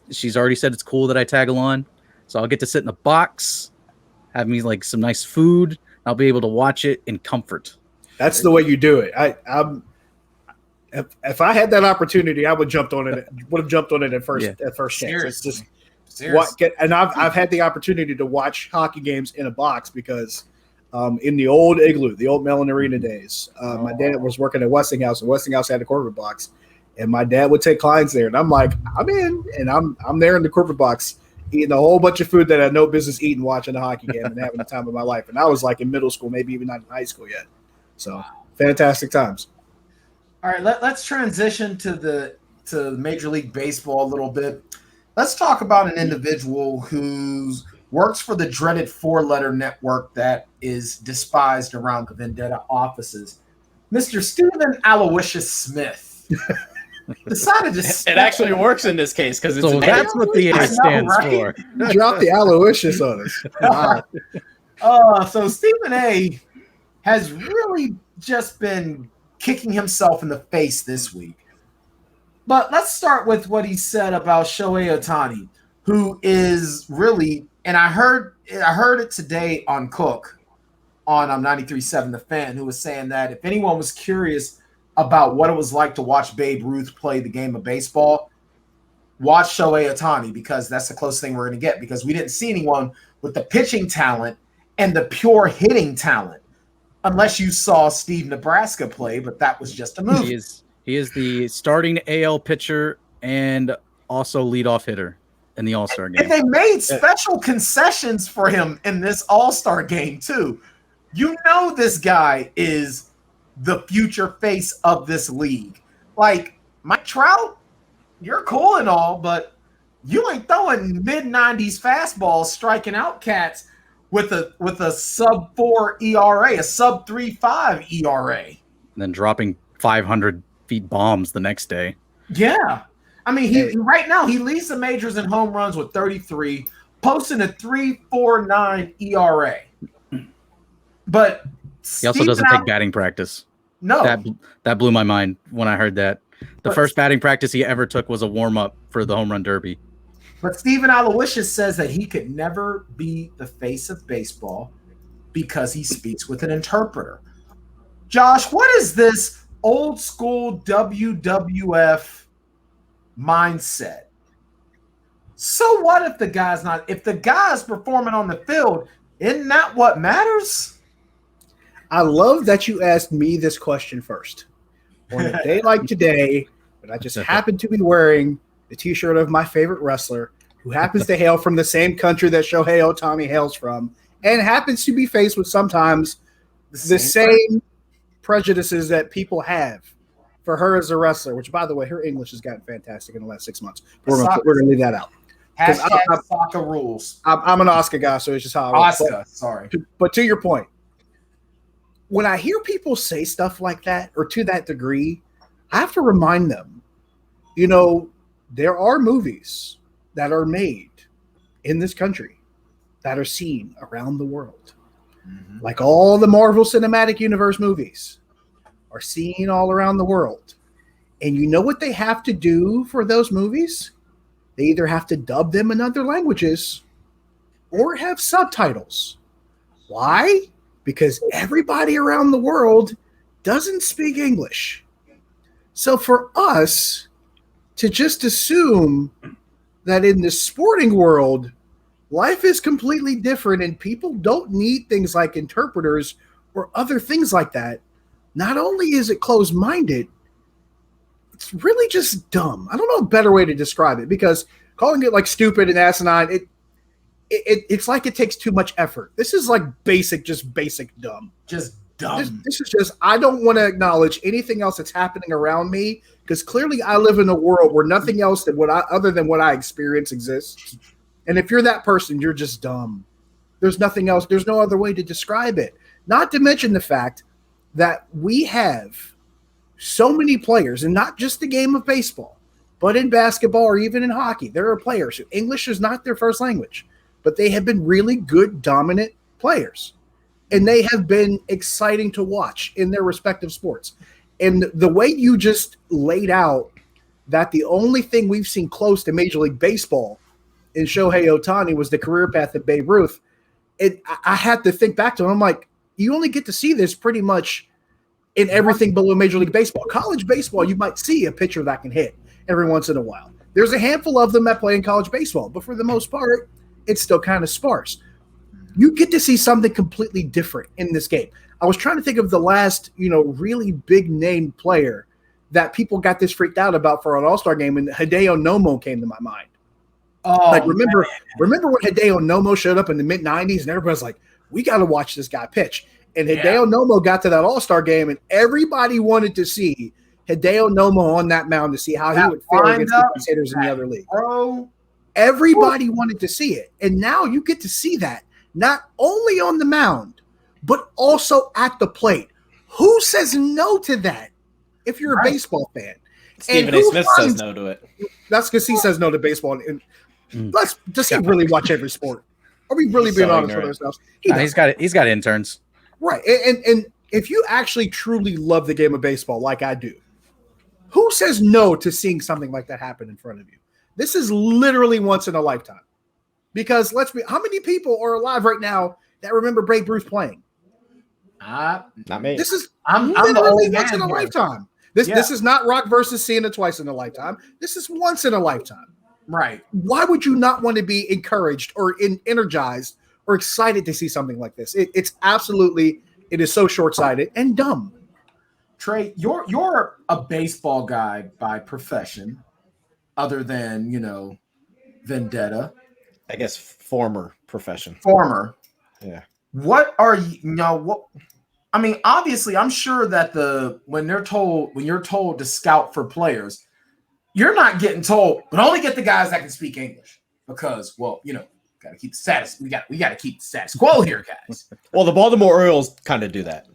she's already said it's cool that I tag along. So I'll get to sit in the box, have me some nice food. I'll be able to watch it in comfort. That's the way you do it. If I had that opportunity, I would have jumped on it at first chance. It's just and I've had the opportunity to watch hockey games in a box, because in the old igloo, the old Mellon Arena days. My dad was working at Westinghouse, and Westinghouse had a corporate box, and my dad would take clients there, and I'm like, I'm in, and I'm there in the corporate box eating a whole bunch of food that I had no business eating, watching a hockey game and having the time of my life. And I was like in middle school, maybe even not in high school yet. So fantastic times. All right, let's transition to Major League Baseball a little bit. Let's talk about an individual who works for the dreaded four-letter network that is despised around the Vendetta offices. Mr. Stephen Aloysius Smith decided to It actually works in this case because it's So that's what the A stands for. Drop the Aloysius on us. Wow. So Stephen A has really just been kicking himself in the face this week. But let's start with what he said about Shohei Ohtani, who is really, and I heard it today on Cook on 93.7 The Fan, who was saying that if anyone was curious about what it was like to watch Babe Ruth play the game of baseball, watch Shohei Ohtani, because that's the closest thing we're going to get, because we didn't see anyone with the pitching talent and the pure hitting talent, unless you saw Steve Nebraska play, but that was just a movie. He is the starting AL pitcher and also leadoff hitter in the All-Star game. And they made special concessions for him in this All-Star game, too. You know this guy is the future face of this league. Like, Mike Trout, you're cool and all, but you ain't throwing mid-90s fastballs, striking out cats with a sub-4 ERA, a sub-3.5 ERA. And then dropping 500 feet bombs the next day. Yeah. I mean, he right now he leads the majors in home runs with 33, posting a 3.49 ERA. But he also doesn't take batting practice. No. That blew my mind when I heard that. The first batting practice he ever took was a warm-up for the home run derby. But Stephen Aloysius says that he could never be the face of baseball because he speaks with an interpreter. Josh, what is this old school WWF mindset? So what if the guy's performing on the field, isn't that what matters? I love that you asked me this question first. On a day like today, but I just happen to be wearing the t-shirt of my favorite wrestler, who happens to hail from the same country that Shohei Ohtani hails from, and happens to be faced with sometimes the same prejudices that people have for her as a wrestler, which, by the way, her English has gotten fantastic in the last 6 months. We're going to leave that out. Hashtag soccer rules. I'm an Oscar guy, so it's just how I roll. Sorry. But to your point, when I hear people say stuff like that, or to that degree, I have to remind them, there are movies that are made in this country that are seen around the world. Mm-hmm. Like all the Marvel Cinematic Universe movies are seen all around the world. And you know what they have to do for those movies? They either have to dub them in other languages or have subtitles. Why? Because everybody around the world doesn't speak English. So for us to just assume that in the sporting world, life is completely different and people don't need things like interpreters or other things like that, not only is it closed-minded, it's really just dumb. I don't know a better way to describe it, because calling it like stupid and asinine, it's like it takes too much effort. This is like basic dumb. Just dumb. This is just, I don't want to acknowledge anything else that's happening around me, because clearly I live in a world where nothing else other than what I experience exists. And if you're that person, you're just dumb. There's nothing else. There's no other way to describe it. Not to mention the fact that we have so many players, and not just the game of baseball, but in basketball or even in hockey, there are players who English is not their first language, but they have been really good, dominant players. And they have been exciting to watch in their respective sports. And the way you just laid out that the only thing we've seen close to Major League Baseball in Shohei Ohtani was the career path of Babe Ruth, I had to think back to it. I'm like, you only get to see this pretty much in everything below Major League Baseball. College baseball, you might see a pitcher that can hit every once in a while. There's a handful of them that play in college baseball, but for the most part, it's still kind of sparse. you get to see something completely different in this game. I was trying to think of the last, really big name player that people got this freaked out about for an All-Star game, and Hideo Nomo came to my mind. Oh, remember when Hideo Nomo showed up in the mid-90s and everybody's like, we got to watch this guy pitch. And Hideo Nomo got to that All-Star game, and everybody wanted to see Hideo Nomo on that mound to see how he would fare against the hitters in the other league. Bro. Everybody wanted to see it. And now you get to see that, not only on the mound, but also at the plate. Who says no to that if you're a baseball fan? Stephen A. Smith says no to it. That's because he says no to baseball. And does he really watch every sport? Are we really being honest with ourselves? He's got interns. Right. And if you actually truly love the game of baseball like I do, who says no to seeing something like that happen in front of you? This is literally once in a lifetime. Because how many people are alive right now that remember Babe Ruth playing? Not me. This is I'm literally once in a lifetime. This is not Rock versus seeing it twice in a lifetime. This is once in a lifetime. Right. Why would you not want to be encouraged or energized or excited to see something like this? It is so short-sighted and dumb. Trey, you're a baseball guy by profession, other than, Vendetta. I guess former profession. Former. Yeah. What are you, I mean, obviously, I'm sure that when you're told to scout for players, you're not getting told, but only get the guys that can speak English because, got to keep the status. We got to keep the status quo here, guys. Well, the Baltimore Orioles kind of do that.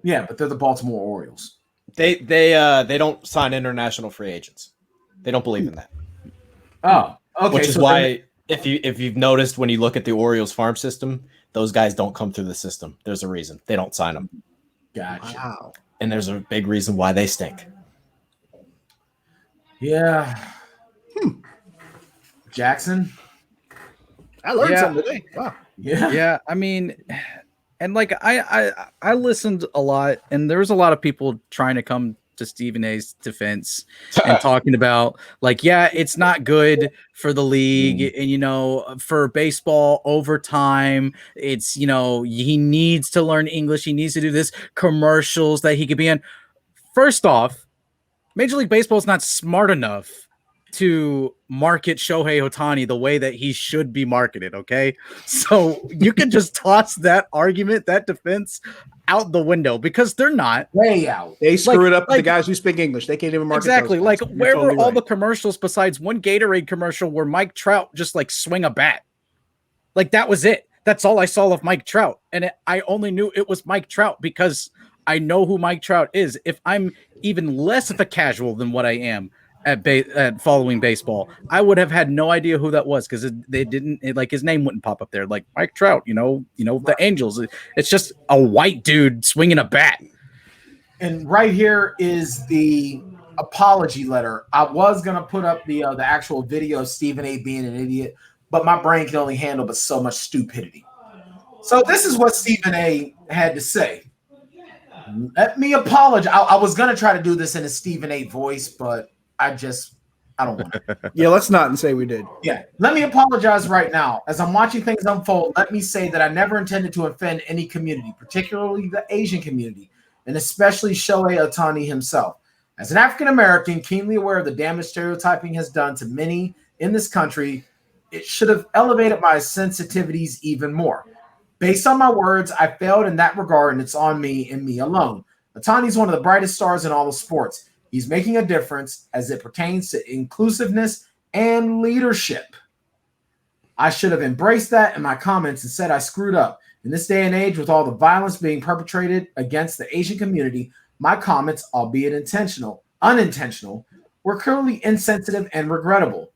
Yeah, but they're the Baltimore Orioles. They don't sign international free agents. They don't believe in that. Oh, okay. Which is why, if you've noticed when you look at the Orioles farm system, those guys don't come through the system. There's a reason they don't sign them. Gotcha. Wow. And there's a big reason why they stink. Yeah. Jackson. I learned something today. Wow. Yeah. I mean, and like I listened a lot, and there was a lot of people trying to come to Stephen A's defense and talking about it's not good for the league, and for baseball overtime, it's he needs to learn English, he needs to do this commercials that he could be in. First off, Major League Baseball is not smart enough to market Shohei Ohtani the way that he should be marketed, okay? So you can just toss that argument, that defense out the window because they're not. Way out. They screw it up with the guys who speak English. They can't even market exactly. those Like, guys. where were all the commercials besides one Gatorade commercial where Mike Trout just swing a bat? That was it. That's all I saw of Mike Trout. And I only knew it was Mike Trout because I know who Mike Trout is. If I'm even less of a casual than what I am at following baseball, I would have had no idea who that was because they didn't his name wouldn't pop up there. Like Mike Trout, the Angels. It's just a white dude swinging a bat. And right here is the apology letter. I was gonna put up the actual video of Stephen A. being an idiot, but my brain can only handle but so much stupidity. So this is what Stephen A. had to say. Let me apologize. I was gonna try to do this in a Stephen A. voice, but I don't want to. Yeah, let's not and say we did. Yeah, let me apologize right now. As I'm watching things unfold, let me say that I never intended to offend any community, particularly the Asian community, and especially Shohei Ohtani himself. As an African American, keenly aware of the damage stereotyping has done to many in this country, it should have elevated my sensitivities even more. Based on my words, I failed in that regard, and it's on me and me alone. Ohtani's one of the brightest stars in all of sports. He's making a difference as it pertains to inclusiveness and leadership. I should have embraced that in my comments and said I screwed up. In this day and age, with all the violence being perpetrated against the Asian community, my comments, albeit unintentional, were clearly insensitive and regrettable.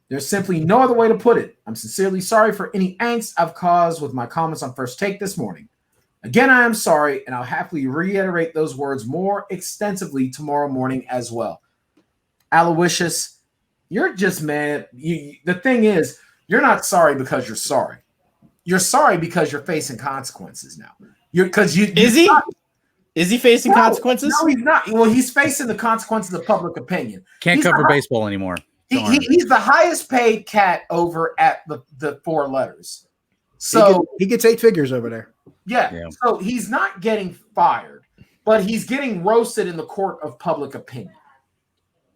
There's simply no other way to put it. I'm sincerely sorry for any angst I've caused with my comments on First Take this morning. Again, I am sorry, and I'll happily reiterate those words more extensively tomorrow morning as well. Aloysius, you're just mad. The thing is, you're not sorry because you're sorry. You're sorry because you're facing consequences now. Is he facing consequences? No, he's not. Well, he's facing the consequences of public opinion. Can't cover baseball anymore. He's the highest paid cat over at the four letters. So he gets 8 figures over there. yeah. So he's not getting fired, but he's getting roasted in the court of public opinion.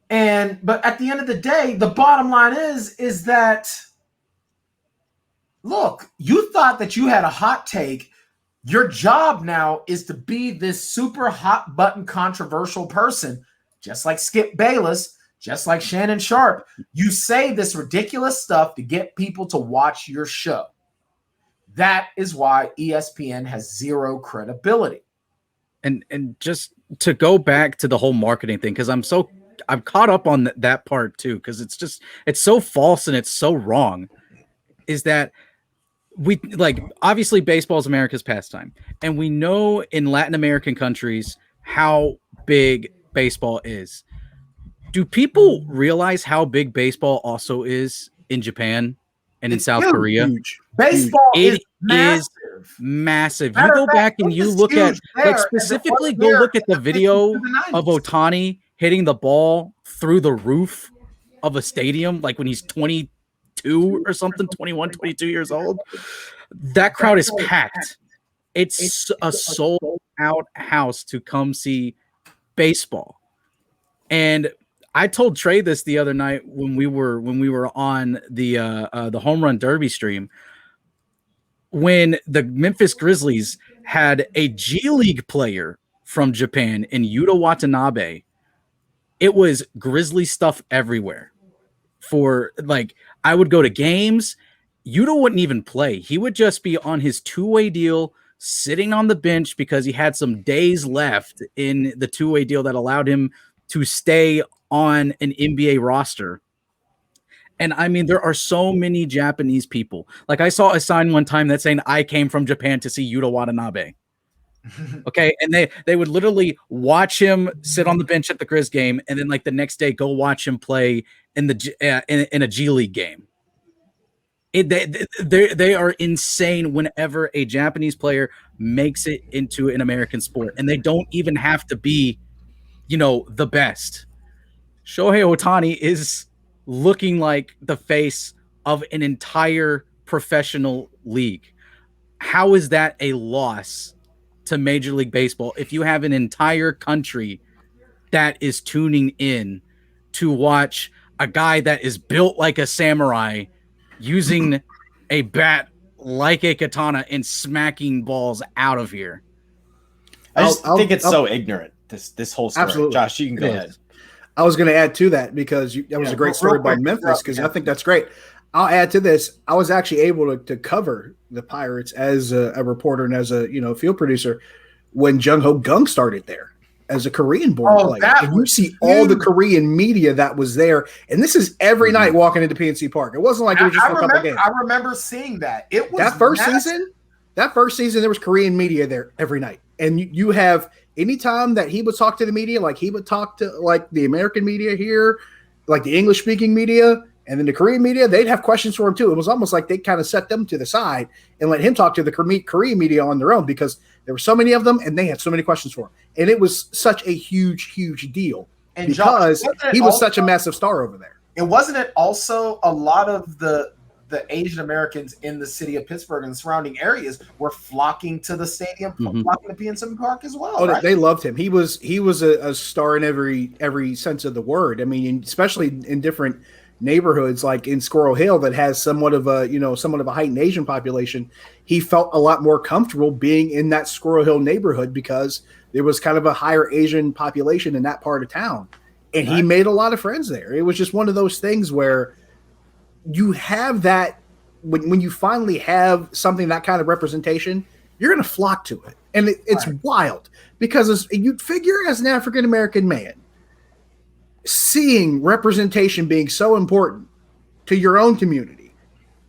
But at the end of the day, the bottom line is that, look, you thought that you had a hot take. Your job now is to be this super hot button controversial person, just like Skip Bayless, just like Shannon Sharp. You say this ridiculous stuff to get people to watch your show. That is why ESPN has zero credibility. And just to go back to the whole marketing thing, because I'm caught up on that part too, because it's so false and it's so wrong, is that we obviously baseball is America's pastime, and we know in Latin American countries how big baseball is. Do people realize how big baseball also is in Japan and in South Korea? Huge. Baseball is massive. You go back and you look at, specifically go look at the video of Ohtani hitting the ball through the roof of a stadium, like when he's 22 or something, 21, 22 years old. That crowd is packed. It's a sold out house to come see baseball. And I told Trey this the other night when we were on the Home Run Derby stream, when the Memphis Grizzlies had a G League player from Japan in Yuta Watanabe. It was Grizzly stuff everywhere. I would go to games. Yuta wouldn't even play. He would just be on his two-way deal, sitting on the bench because he had some days left in the two-way deal that allowed him to stay on an NBA roster. And I mean, there are so many Japanese people. Like I saw a sign one time that saying, "I came from Japan to see Yuta Watanabe." Okay. And they would literally watch him sit on the bench at the Grizz game. And then like the next day, go watch him play in a G League game. They are insane whenever a Japanese player makes it into an American sport, and they don't even have to be, the best. Shohei Ohtani is looking like the face of an entire professional league. How is that a loss to Major League Baseball if you have an entire country that is tuning in to watch a guy that is built like a samurai using a bat like a katana and smacking balls out of here? I just think it's so ignorant, this whole story. Absolutely. Josh, you can go ahead. I was going to add to that because that was a great story by Memphis, because I think that's great. I'll add to this. I was actually able to cover the Pirates as a reporter and as a field producer when Jung Ho Gung started there as a Korean-born player. And you see all the Korean media that was there, and this is every night walking into PNC Park. It wasn't like it was just a couple games. I remember seeing that. It was that first season. There was Korean media there every night, and you have anytime that he would talk to the media, like he would talk to like the American media here, like the English-speaking media. And then the Korean media, they'd have questions for him too. It was almost like they kind of set them to the side and let him talk to the Korean media on their own because there were so many of them and they had so many questions for him. And it was such a huge, huge deal because he was such a massive star over there. And wasn't it also a lot of the Asian Americans in the city of Pittsburgh and the surrounding areas were flocking to the stadium, flocking to PNC Park as well? Oh, they loved him. He was a star in every sense of the word. I mean, especially in different neighborhoods like in Squirrel Hill that has somewhat of a heightened Asian population. He felt a lot more comfortable being in that Squirrel Hill neighborhood because there was kind of a higher Asian population in that part of town. And he made a lot of friends there. It was just one of those things where you have that when you finally have something, that kind of representation, you're going to flock to it. And it's wild because you'd figure as an African-American man, seeing representation being so important to your own community,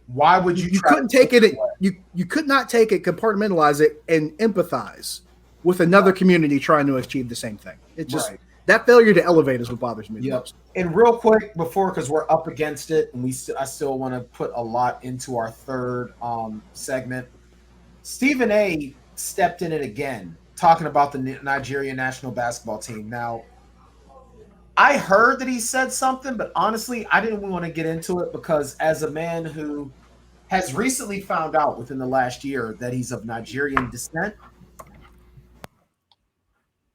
why would you couldn't take it? You could not take it, compartmentalize it, and empathize with another community trying to achieve the same thing. It just that failure to elevate is what bothers me the most. And real quick because we're up against it, and I still want to put a lot into our third segment. Stephen A. stepped in it again, talking about the Nigeria national basketball team. Now, I heard that he said something, but honestly, I didn't want to get into it because as a man who has recently found out within the last year that he's of Nigerian descent.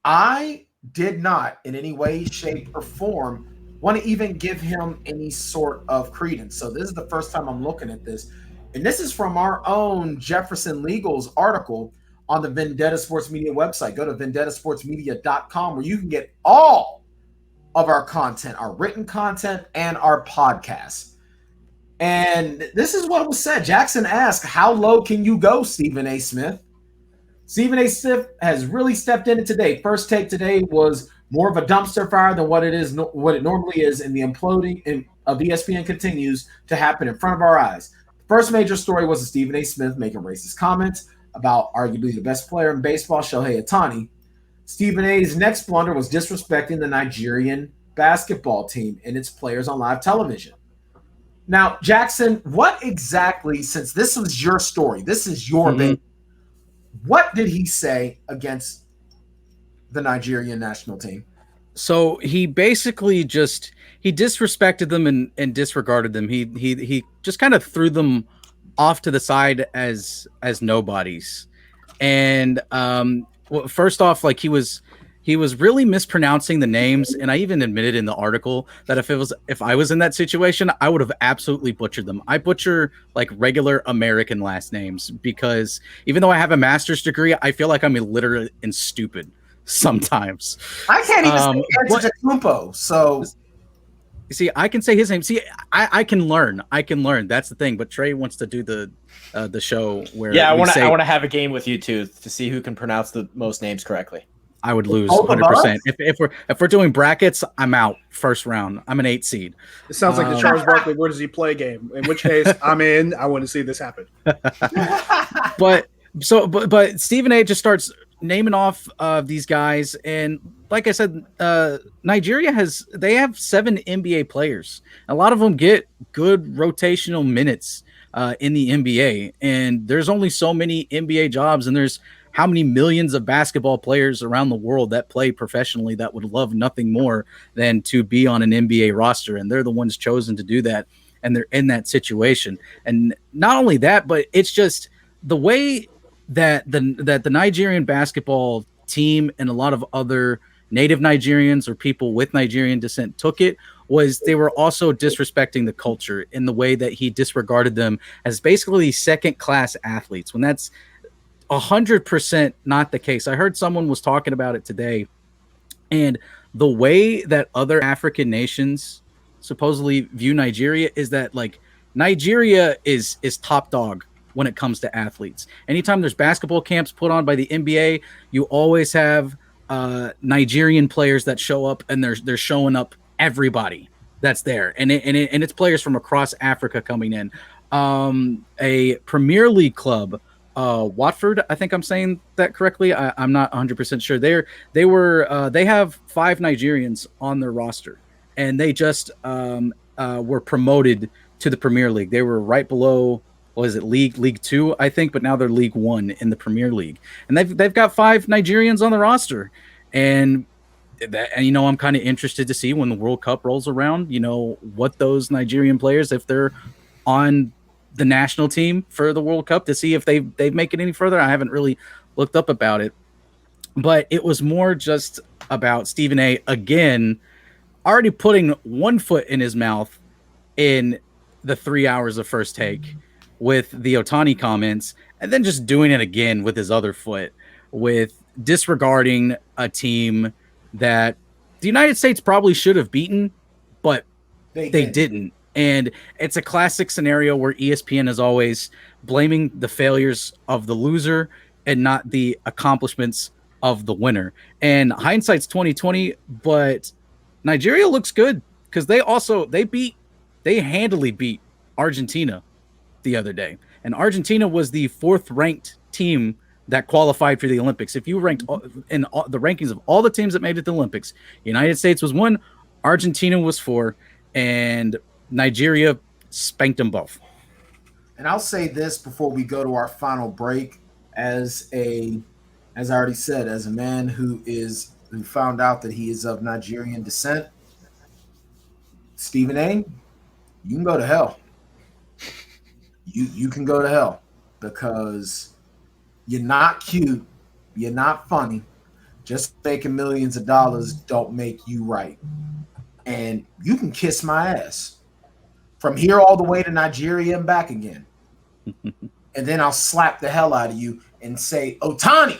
I did not in any way, shape, or form want to even give him any sort of credence. So this is the first time I'm looking at this. And this is from our own Jefferson Legal's article on the Vendetta Sports Media website. Go to vendettasportsmedia.com where you can get all of our content, our written content, and our podcasts. And this is what was said. Jackson asked, how low can you go, Stephen A. Smith? Stephen A. Smith has really stepped in it today. First take today was more of a dumpster fire than what it normally is, and the imploding of ESPN continues to happen in front of our eyes. The first major story was Stephen A. Smith making racist comments about arguably the best player in baseball, Shohei Ohtani. Stephen A.'s next blunder was disrespecting the Nigerian basketball team and its players on live television. Now, Jackson, what exactly, since this was your story, this is your baby, what did he say against the Nigerian national team? So he basically he disrespected them and disregarded them. He just kind of threw them off to the side as nobodies. And well, first off, like he was really mispronouncing the names, and I even admitted in the article that if I was in that situation, I would have absolutely butchered them. I butcher like regular American last names because even though I have a master's degree, I feel like I'm illiterate and stupid sometimes. I can't even say Kumpo, so see, I can say his name. See, I can learn. That's the thing. But Trey wants to do the show where I want to have a game with you two to see who can pronounce the most names correctly. I would lose 100%. If we're doing brackets, I'm out first round. I'm an 8 seed. It sounds like the Charles Barkley "Where does he play?" game. In which case, I'm in. I want to see this happen. But Stephen A. just starts naming off these guys, and like I said, Nigeria have 7 NBA players. A lot of them get good rotational minutes in the NBA, and there's only so many NBA jobs, and there's how many millions of basketball players around the world that play professionally that would love nothing more than to be on an NBA roster, and they're the ones chosen to do that, and they're in that situation. And not only that, but it's just the way that the Nigerian basketball team and a lot of other native Nigerians or people with Nigerian descent took it was they were also disrespecting the culture in the way that he disregarded them as basically second-class athletes, when that's 100% not the case. I heard someone was talking about it today, and the way that other African nations supposedly view Nigeria is that like Nigeria is top dog when it comes to athletes. Anytime there's basketball camps put on by the NBA, you always have Nigerian players that show up, and they're showing up everybody that's there, and it's players from across Africa coming in. A Premier League club, Watford, I think I'm saying that correctly. I'm not 100% sure. They have 5 Nigerians on their roster, and they just were promoted to the Premier League. They were right below, what is it, League 2, I think, but now they're League 1 in the Premier League, and they've got 5 Nigerians on the roster, and I'm kind of interested to see when the World Cup rolls around, what those Nigerian players, if they're on the national team for the World Cup, to see if they make it any further. I haven't really looked up about it, but it was more just about Stephen A. again already putting one foot in his mouth in the 3 hours of First Take with the Ohtani comments, and then just doing it again with his other foot with disregarding a team that the United States probably should have beaten, but they didn't. And it's a classic scenario where ESPN is always blaming the failures of the loser and not the accomplishments of the winner. And hindsight's 2020, but Nigeria looks good because they handily beat Argentina the other day. And Argentina was the 4th ranked team that qualified for the Olympics. If you ranked in the rankings of all the teams that made it to the Olympics, United States was 1, Argentina was 4, and Nigeria spanked them both. And I'll say this before we go to our final break, as I already said, as a man who found out that he is of Nigerian descent, Stephen A., you can go to hell. you can go to hell because you're not cute, you're not funny. Just making millions of dollars don't make you right. And you can kiss my ass from here all the way to Nigeria and back again. And then I'll slap the hell out of you and say, Otani.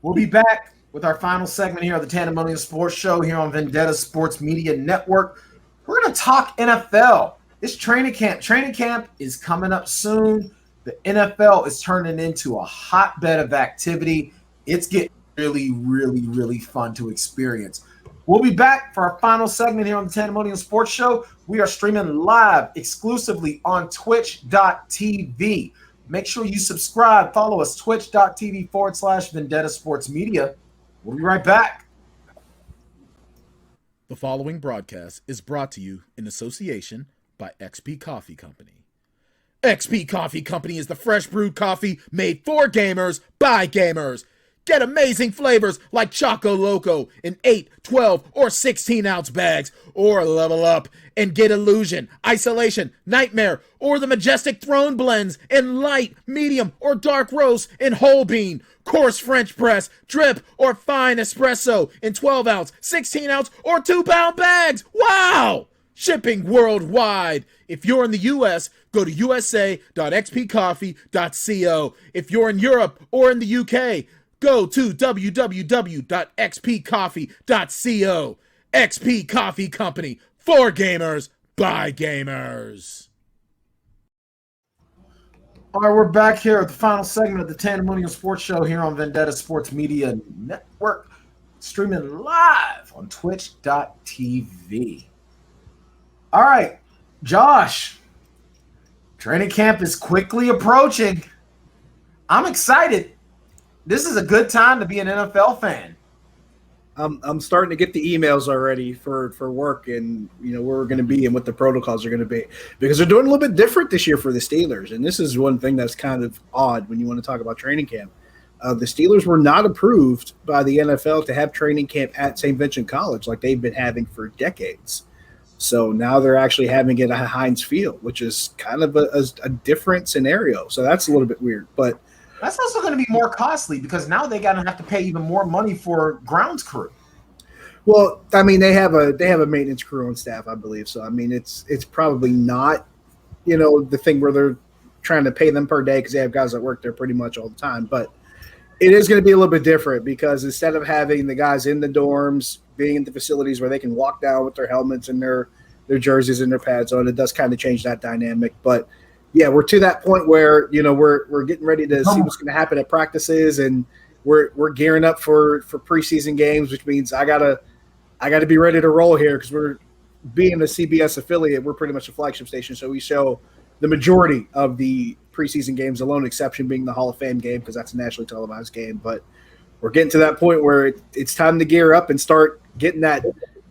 We'll be back with our final segment here of the Tanndemonium Sports Show here on Vendetta Sports Media Network. We're going to talk NFL. It's training camp. Training camp is coming up soon. The NFL is turning into a hotbed of activity. It's getting really, really, really fun to experience. We'll be back for our final segment here on the Tanndemonium Sports Show. We are streaming live exclusively on twitch.tv. Make sure you subscribe. Follow us, twitch.tv/Vendetta Sports Media. We'll be right back. The following broadcast is brought to you in association by XP Coffee Company. XP Coffee Company is the fresh brewed coffee made for gamers by gamers. Get amazing flavors like Choco Loco in 8, 12, or 16-ounce bags. Or level up and get Illusion, Isolation, Nightmare, or the Majestic Throne blends in light, medium, or dark roast in whole bean, coarse French press, drip, or fine espresso in 12-ounce, 16-ounce, or 2-pound bags. Wow! Shipping worldwide. If you're in the U.S., go to usa.xpcoffee.co. If you're in Europe or in the UK, go to www.xpcoffee.co. XP Coffee Company, for gamers, by gamers. All right, we're back here at the final segment of the Tanndemonium Sports Show here on Vendetta Sports Media Network, streaming live on twitch.tv. All right, Josh, training camp is quickly approaching. I'm excited. This is a good time to be an NFL fan. I'm starting to get the emails already for work and where we're going to be and what the protocols are going to be, because they're doing a little bit different this year for the Steelers. And this is one thing that's kind of odd when you want to talk about training camp. The Steelers were not approved by the NFL to have training camp at St. Vincent College like they've been having for decades. So now they're actually having it at Heinz Field, which is kind of a different scenario. So that's a little bit weird, but that's also going to be more costly because now they're going to have to pay even more money for grounds crew. Well, I mean, they have a maintenance crew on staff, I believe. So I mean, it's probably not, the thing where they're trying to pay them per day because they have guys that work there pretty much all the time. But it is going to be a little bit different because instead of having the guys in the dorms, being in the facilities where they can walk down with their helmets and their jerseys and their pads on, it does kind of change that dynamic. But yeah, we're to that point where we're getting ready to see what's going to happen at practices, and we're gearing up for preseason games, which means I gotta be ready to roll here because we're being a CBS affiliate. We're pretty much a flagship station, so we show the majority of the preseason games, the lone exception being the Hall of Fame game because that's a nationally televised game. But we're getting to that point where it's time to gear up and start getting that,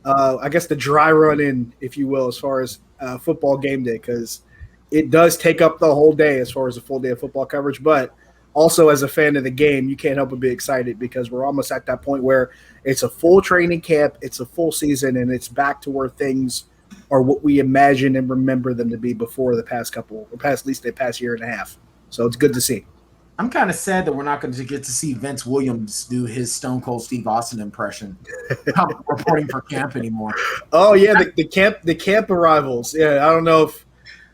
I guess, the dry run in, if you will, as far as football game day, because it does take up the whole day as far as a full day of football coverage. But also as a fan of the game, you can't help but be excited because we're almost at that point where it's a full training camp, it's a full season, and it's back to where things are what we imagine and remember them to be before the past couple, or past at least the past year and a half. So it's good to see. I'm kind of sad that we're not going to get to see Vince Williams do his Stone Cold Steve Austin impression reporting for camp anymore. Oh yeah, the camp arrivals. Yeah, I don't know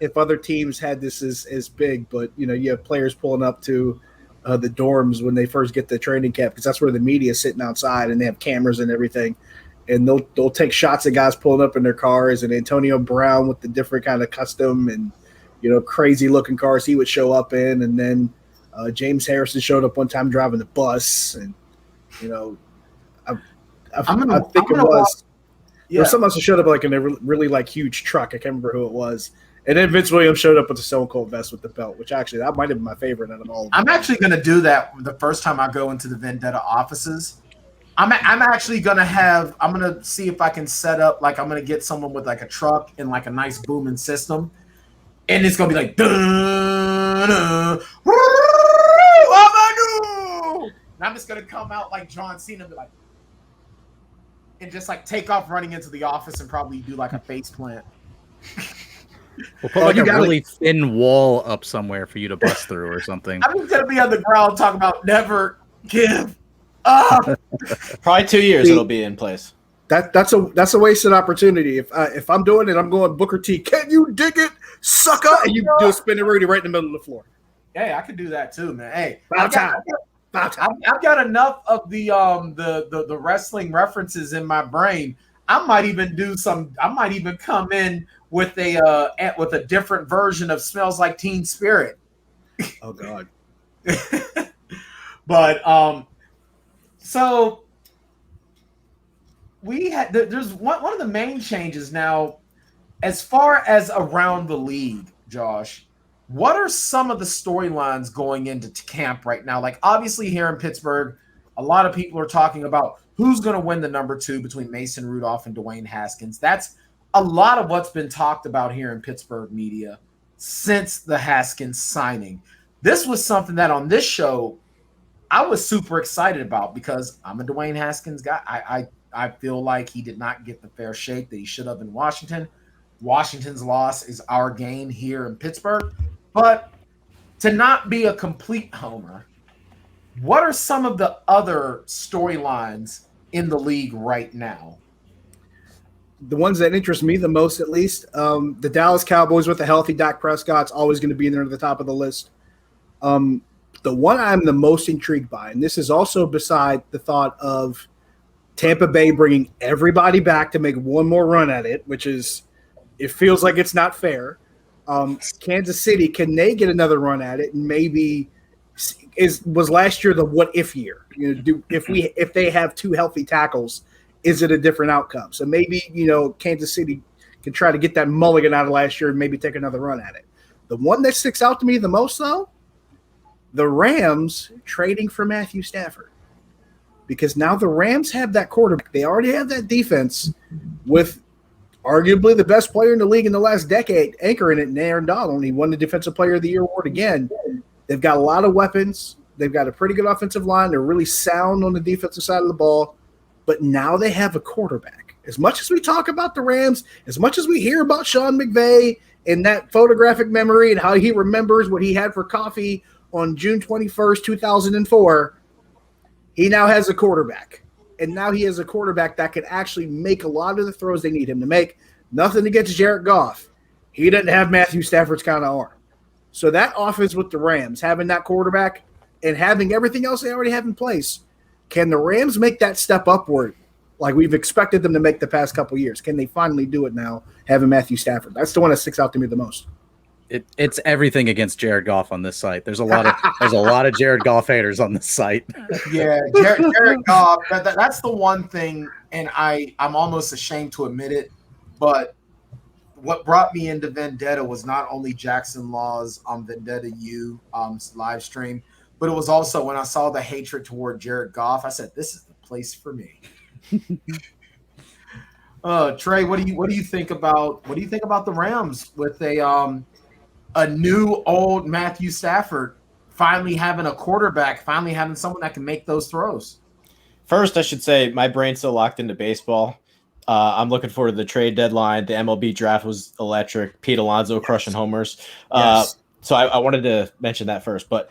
if other teams had this as big, but you have players pulling up to the dorms when they first get to training camp because that's where the media is sitting outside and they have cameras and everything, and they'll take shots of guys pulling up in their cars, and Antonio Brown with the different kind of custom and crazy looking cars he would show up in, and then James Harrison showed up one time driving the bus, and I think it was someone else showed up like in a really like huge truck. I can't remember who it was. And then Vince Williams showed up with the Stone Cold vest with the belt, which actually that might have been my favorite out of all of them. I'm actually going to do that the first time I go into the Vendetta offices. I'm actually going to I'm going to see if I can set up, like I'm going to get someone with like a truck and like a nice booming system. And it's going to be like, and I'm just going to come out like John Cena and be like, and just like take off running into the office and probably do like a face plant. We'll put like a really thin wall up somewhere for you to bust through or something. I'm just gonna be on the ground talking about never give up. Probably 2 years it'll be in place. That's a wasted opportunity. If I'm doing it, I'm going Booker T. Can you dig it, sucker? And you do a spinning Rudy right in the middle of the floor. Hey, I could do that too, man. Hey, I've got enough of the wrestling references in my brain. I might even come in with a different version of "Smells Like Teen Spirit." Oh God. But so there's one of the main changes now, as far as around the league, Josh. What are some of the storylines going into camp right now? Like, obviously here in Pittsburgh, a lot of people are talking about who's going to win the number 2 between Mason Rudolph and Dwayne Haskins. That's a lot of what's been talked about here in Pittsburgh media since the Haskins signing. This was something that on this show I was super excited about because I'm a Dwayne Haskins guy. I feel like he did not get the fair shake that he should have in Washington. Washington's loss is our gain here in Pittsburgh. But to not be a complete homer, what are some of the other storylines in the league right now? The ones that interest me the most, at least, the Dallas Cowboys with a healthy Dak Prescott's always going to be near the top of the list. The one I'm the most intrigued by, and this is also beside the thought of Tampa Bay bringing everybody back to make one more run at it, which is, it feels like it's not fair. Kansas City, can they get another run at it? And maybe was last year the what if year? If they have 2 healthy tackles, is it a different outcome? So maybe Kansas City can try to get that mulligan out of last year and maybe take another run at it. The one that sticks out to me the most, though, the Rams trading for Matthew Stafford, because now the Rams have that quarterback. They already have that defense with arguably the best player in the league in the last decade, anchoring it, Aaron Donald. He won the Defensive Player of the Year award again. They've got a lot of weapons. They've got a pretty good offensive line. They're really sound on the defensive side of the ball. But now they have a quarterback. As much as we talk about the Rams, as much as we hear about Sean McVay and that photographic memory and how he remembers what he had for coffee on June 21st, 2004, he now has a quarterback. And now he has a quarterback that can actually make a lot of the throws they need him to make. Nothing against Jared Goff. He doesn't have Matthew Stafford's kind of arm. So that offense with the Rams, having that quarterback and having everything else they already have in place, can the Rams make that step upward like we've expected them to make the past couple of years? Can they finally do it now, having Matthew Stafford? That's the one that sticks out to me the most. It's everything against Jared Goff on this site. There's a lot of Jared Goff haters on this site. Yeah, Jared Goff. That's the one thing, and I'm almost ashamed to admit it, but what brought me into Vendetta was not only Jackson Law's Vendetta U live stream, but it was also when I saw the hatred toward Jared Goff. I said, "This is the place for me." Trey, what do you think about the Rams with a new old Matthew Stafford finally having a quarterback, finally having someone that can make those throws? First, I should say my brain's still locked into baseball. I'm looking forward to the trade deadline. The MLB draft was electric. Pete Alonso crushing homers. So I wanted to mention that first. But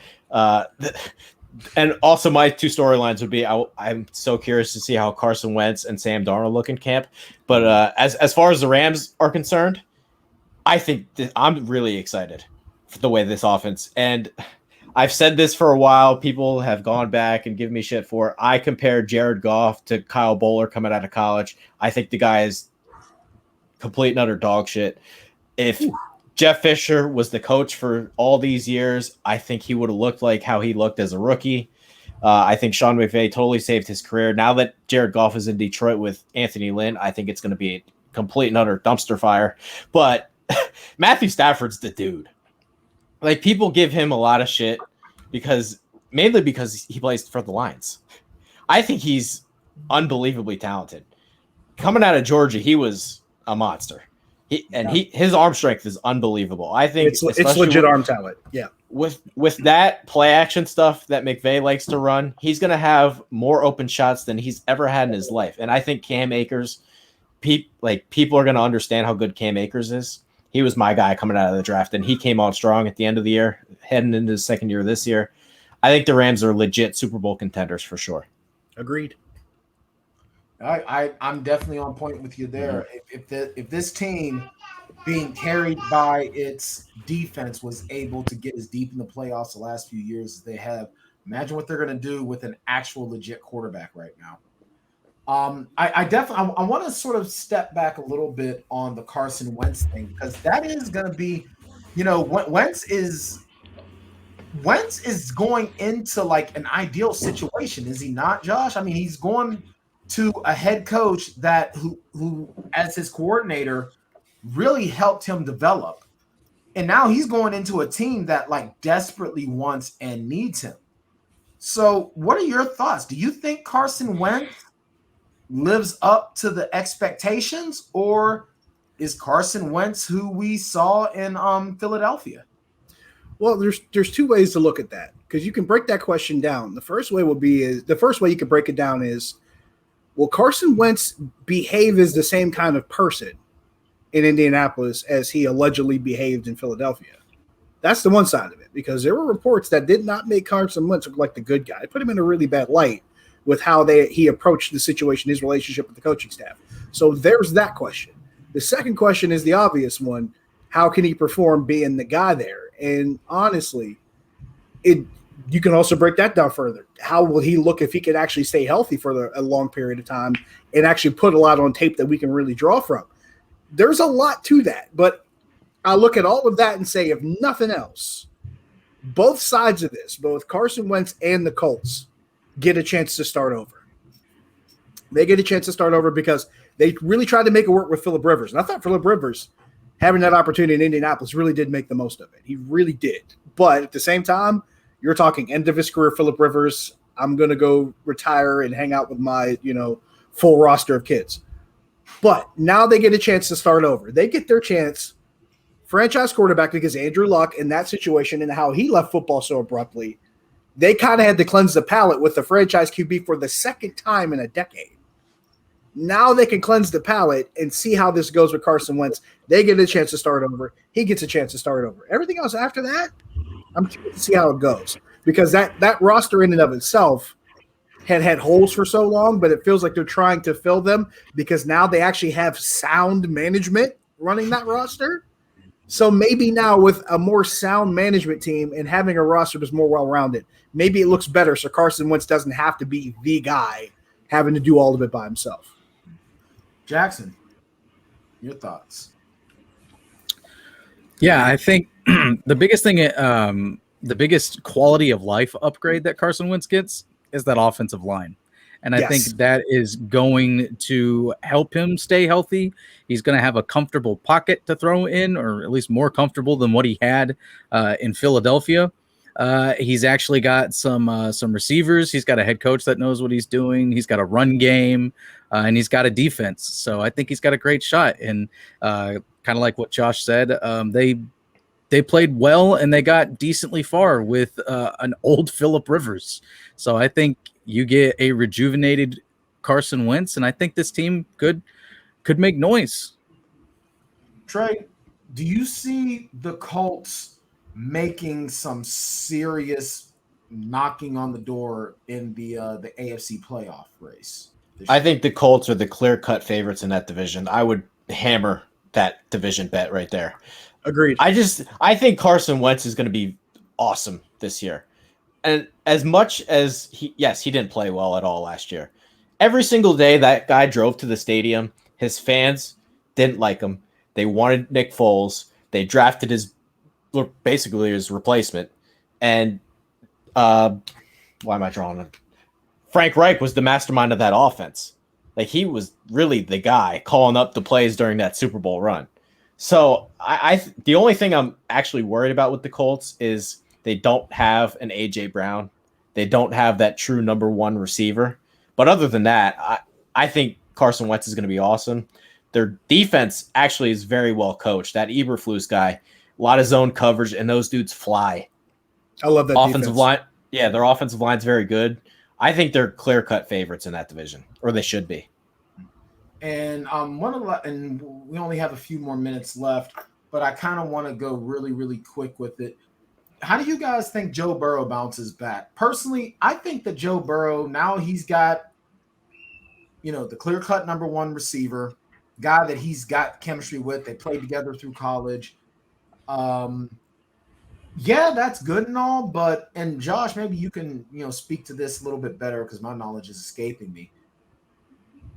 and also my 2 storylines would be I'm so curious to see how Carson Wentz and Sam Darnold look in camp. But as far as the Rams are concerned, I think I'm really excited for the way this offense, and I've said this for a while. People have gone back and given me shit for it. I compared Jared Goff to Kyle Bowler coming out of college. I think the guy is complete and utter dog shit. If Jeff Fisher was the coach for all these years, I think he would have looked like how he looked as a rookie. I think Sean McVay totally saved his career. Now that Jared Goff is in Detroit with Anthony Lynn, I think it's going to be a complete and utter dumpster fire. But Matthew Stafford's the dude. Like, people give him a lot of shit mainly because he plays for the Lions. I think he's unbelievably talented. Coming out of Georgia, he was a monster. His arm strength is unbelievable. I think it's legit arm talent. Yeah. With that play action stuff that McVay likes to run, he's going to have more open shots than he's ever had in his life. And I think Cam Akers, people are going to understand how good Cam Akers is. He was my guy coming out of the draft, and he came on strong at the end of the year, heading into his second year this year. I think the Rams are legit Super Bowl contenders for sure. Agreed. I'm definitely on point with you there. If this team being carried by its defense was able to get as deep in the playoffs the last few years as they have, imagine what they're going to do with an actual legit quarterback right now. I definitely want to sort of step back a little bit on the Carson Wentz thing, because that is going to be, Wentz is going into like an ideal situation, is he not, Josh? I mean, he's going to a head coach that who as his coordinator really helped him develop. And now he's going into a team that like desperately wants and needs him. So what are your thoughts? Do you think Carson Wentz lives up to the expectations, or is Carson Wentz who we saw in Philadelphia? Well, there's two ways to look at that, because you can break that question down. The first way you can break it down is, will Carson Wentz behave as the same kind of person in Indianapolis as he allegedly behaved in Philadelphia? That's the one side of it, because there were reports that did not make Carson Wentz look like the good guy. It put him in a really bad light with how he approached the situation, his relationship with the coaching staff. So there's that question. The second question is the obvious one. How can he perform being the guy there? And honestly, you can also break that down further. How will he look if he can actually stay healthy for a long period of time and actually put a lot on tape that we can really draw from? There's a lot to that, but I look at all of that and say, if nothing else, both sides of this, both Carson Wentz and the Colts, get a chance to start over. They get a chance to start over because they really tried to make it work with Phillip Rivers. And I thought Phillip Rivers, having that opportunity in Indianapolis, really did make the most of it. He really did. But at the same time, you're talking end of his career, Phillip Rivers. I'm going to go retire and hang out with my, full roster of kids. But now they get a chance to start over. They get their chance, franchise quarterback, because Andrew Luck in that situation and how he left football so abruptly, they kind of had to cleanse the palate with the franchise QB for the second time in a decade. Now they can cleanse the palate and see how this goes with Carson Wentz. They get a chance to start over. He gets a chance to start over. Everything else after that, I'm curious to see how it goes, because that roster in and of itself had holes for so long, but it feels like they're trying to fill them because now they actually have sound management running that roster. So maybe now with a more sound management team and having a roster that's more well-rounded, maybe it looks better so Carson Wentz doesn't have to be the guy having to do all of it by himself. Jackson, your thoughts? Yeah, I think the biggest thing, the biggest quality of life upgrade that Carson Wentz gets is that offensive line. And I think that is going to help him stay healthy. He's going to have a comfortable pocket to throw in, or at least more comfortable than what he had in Philadelphia. He's actually got some receivers. He's got a head coach that knows what he's doing. He's got a run game, and he's got a defense. So I think he's got a great shot. And kind of like what Josh said, they played well and they got decently far with an old Phillip Rivers. So I think you get a rejuvenated Carson Wentz, and I think this team could make noise. Trey, do you see the Colts making some serious knocking on the door in the AFC playoff race? I think the Colts are the clear-cut favorites in that division. I would hammer that division bet right there. Agreed. I think Carson Wentz is going to be awesome this year. And as much as he didn't play well at all last year. Every single day that guy drove to the stadium, his fans didn't like him. They wanted Nick Foles. They drafted basically his replacement. And why am I drawing him? Frank Reich was the mastermind of that offense. Like, he was really the guy calling up the plays during that Super Bowl run. So the only thing I'm actually worried about with the Colts is they don't have an A.J. Brown. They don't have that true number one receiver. But other than that, I think Carson Wentz is going to be awesome. Their defense actually is very well coached. That Eberflus guy, a lot of zone coverage, and those dudes fly. I love that offensive line. Yeah, their offensive line's very good. I think they're clear-cut favorites in that division, or they should be. And and we only have a few more minutes left. but I kind of want to go really, really quick with it. How do you guys think Joe Burrow bounces back? Personally, I think that Joe Burrow, now he's got, the clear-cut number one receiver, guy that he's got chemistry with. They played together through college. Yeah, that's good and all, and Josh, maybe you can, speak to this a little bit better because my knowledge is escaping me.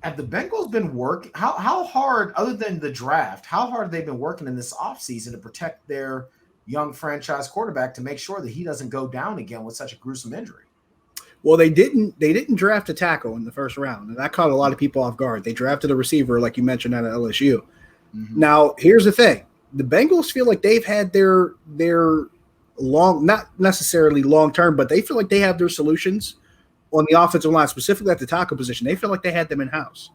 Have the Bengals been working? How hard, other than the draft, how hard have they been working in this offseason to protect their young franchise quarterback to make sure that he doesn't go down again with such a gruesome injury? Well, they didn't draft a tackle in the first round, and that caught a lot of people off guard. They drafted a receiver, like you mentioned, out of LSU. Mm-hmm. Now, here's the thing. The Bengals feel like they've had their not necessarily long-term, but they feel like they have their solutions on the offensive line, specifically at the tackle position. They feel like they had them in-house.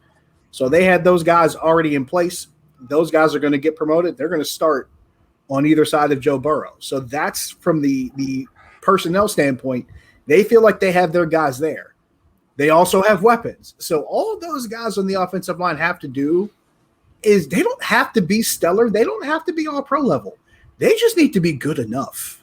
So they had those guys already in place. Those guys are going to get promoted. They're going to start on either side of Joe Burrow. So that's from the personnel standpoint. They feel like they have their guys there. They also have weapons. So all those guys on the offensive line have to do is they don't have to be stellar. They don't have to be all pro level. They just need to be good enough.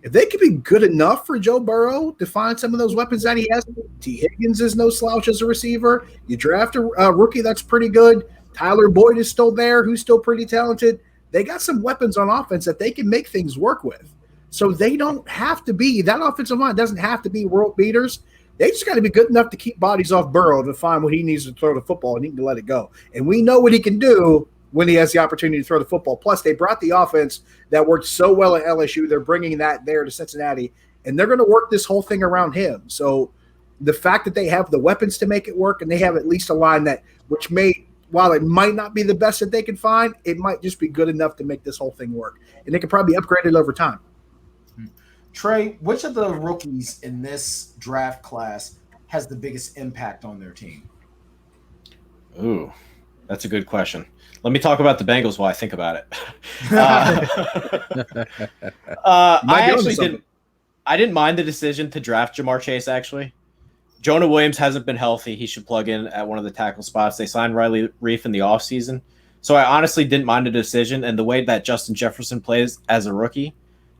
If they could be good enough for Joe Burrow to find some of those weapons that he has, T. Higgins is no slouch as a receiver. You draft a rookie that's pretty good. Tyler Boyd is still there, who's still pretty talented. They got some weapons on offense that they can make things work with. So they don't have to be – that offensive line doesn't have to be world beaters. They just got to be good enough to keep bodies off Burrow to find what he needs to throw the football and he can let it go. And we know what he can do when he has the opportunity to throw the football. Plus, they brought the offense that worked so well at LSU. They're bringing that there to Cincinnati, and they're going to work this whole thing around him. So the fact that they have the weapons to make it work and they have at least a line that which may – while it might not be the best that they can find, it might just be good enough to make this whole thing work. And they can probably upgrade it over time. Trey, which of the rookies in this draft class has the biggest impact on their team? Ooh, that's a good question. Let me talk about the Bengals while I think about it. I didn't mind the decision to draft Jamar Chase, actually. Jonah Williams hasn't been healthy. He should plug in at one of the tackle spots. They signed Riley Reif in the offseason. So I honestly didn't mind the decision. And the way that Justin Jefferson plays as a rookie,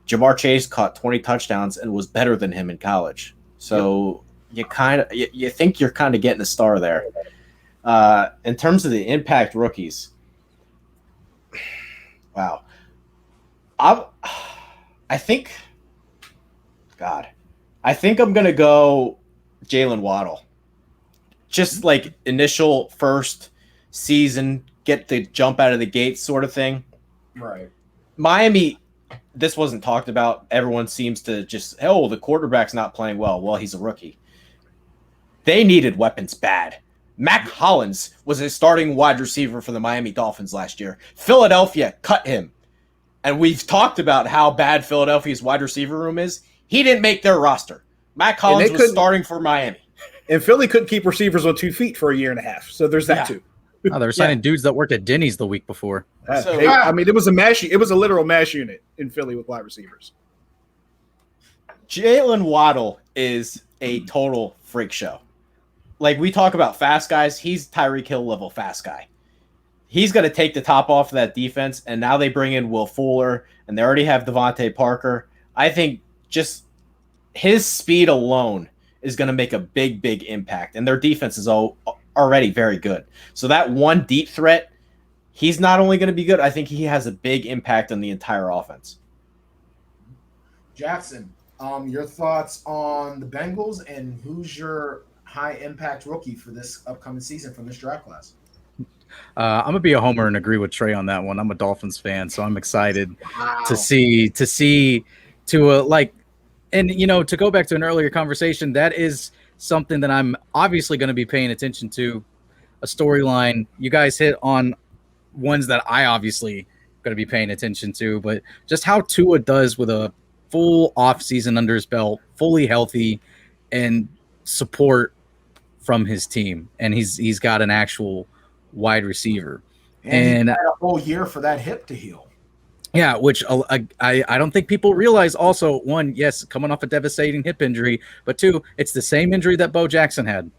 Jamar Chase caught 20 touchdowns and was better than him in college. So you think you're kind of getting a star there. In terms of the impact rookies, wow. I think I'm going to go Jalen Waddle. Just like initial first season, get the jump out of the gate sort of thing. Right. Miami, this wasn't talked about. Everyone seems to just, the quarterback's not playing well. Well, he's a rookie. They needed weapons bad. Mac Hollins was a starting wide receiver for the Miami Dolphins last year. Philadelphia cut him. And we've talked about how bad Philadelphia's wide receiver room is. He didn't make their roster. Mac Hollins was starting for Miami. And Philly couldn't keep receivers on 2 feet for a year and a half. So there's that too. Oh, they were signing dudes that worked at Denny's the week before. It was a literal mash unit in Philly with wide receivers. Jalen Waddle is a total freak show. Like, we talk about fast guys. He's Tyreek Hill level fast guy. He's going to take the top off of that defense, and now they bring in Will Fuller, and they already have Devontae Parker. I think just his speed alone is going to make a big, big impact, and their defense is already very good. So that one deep threat, he's not only going to be good, I think he has a big impact on the entire offense. Jackson, your thoughts on the Bengals and who's your high-impact rookie for this upcoming season from this draft class? I'm gonna be a homer and agree with Trey on that one. I'm a Dolphins fan, so I'm excited to go back to an earlier conversation. That is something that I'm obviously going to be paying attention to. A storyline. You guys hit on ones that I obviously going to be paying attention to, but just how Tua does with a full off season under his belt, fully healthy, and support from his team, and he's got an actual wide receiver, and he had a whole year for that hip to heal. Yeah, which I don't think people realize. Also, one, yes, coming off a devastating hip injury, but two, it's the same injury that Bo Jackson had,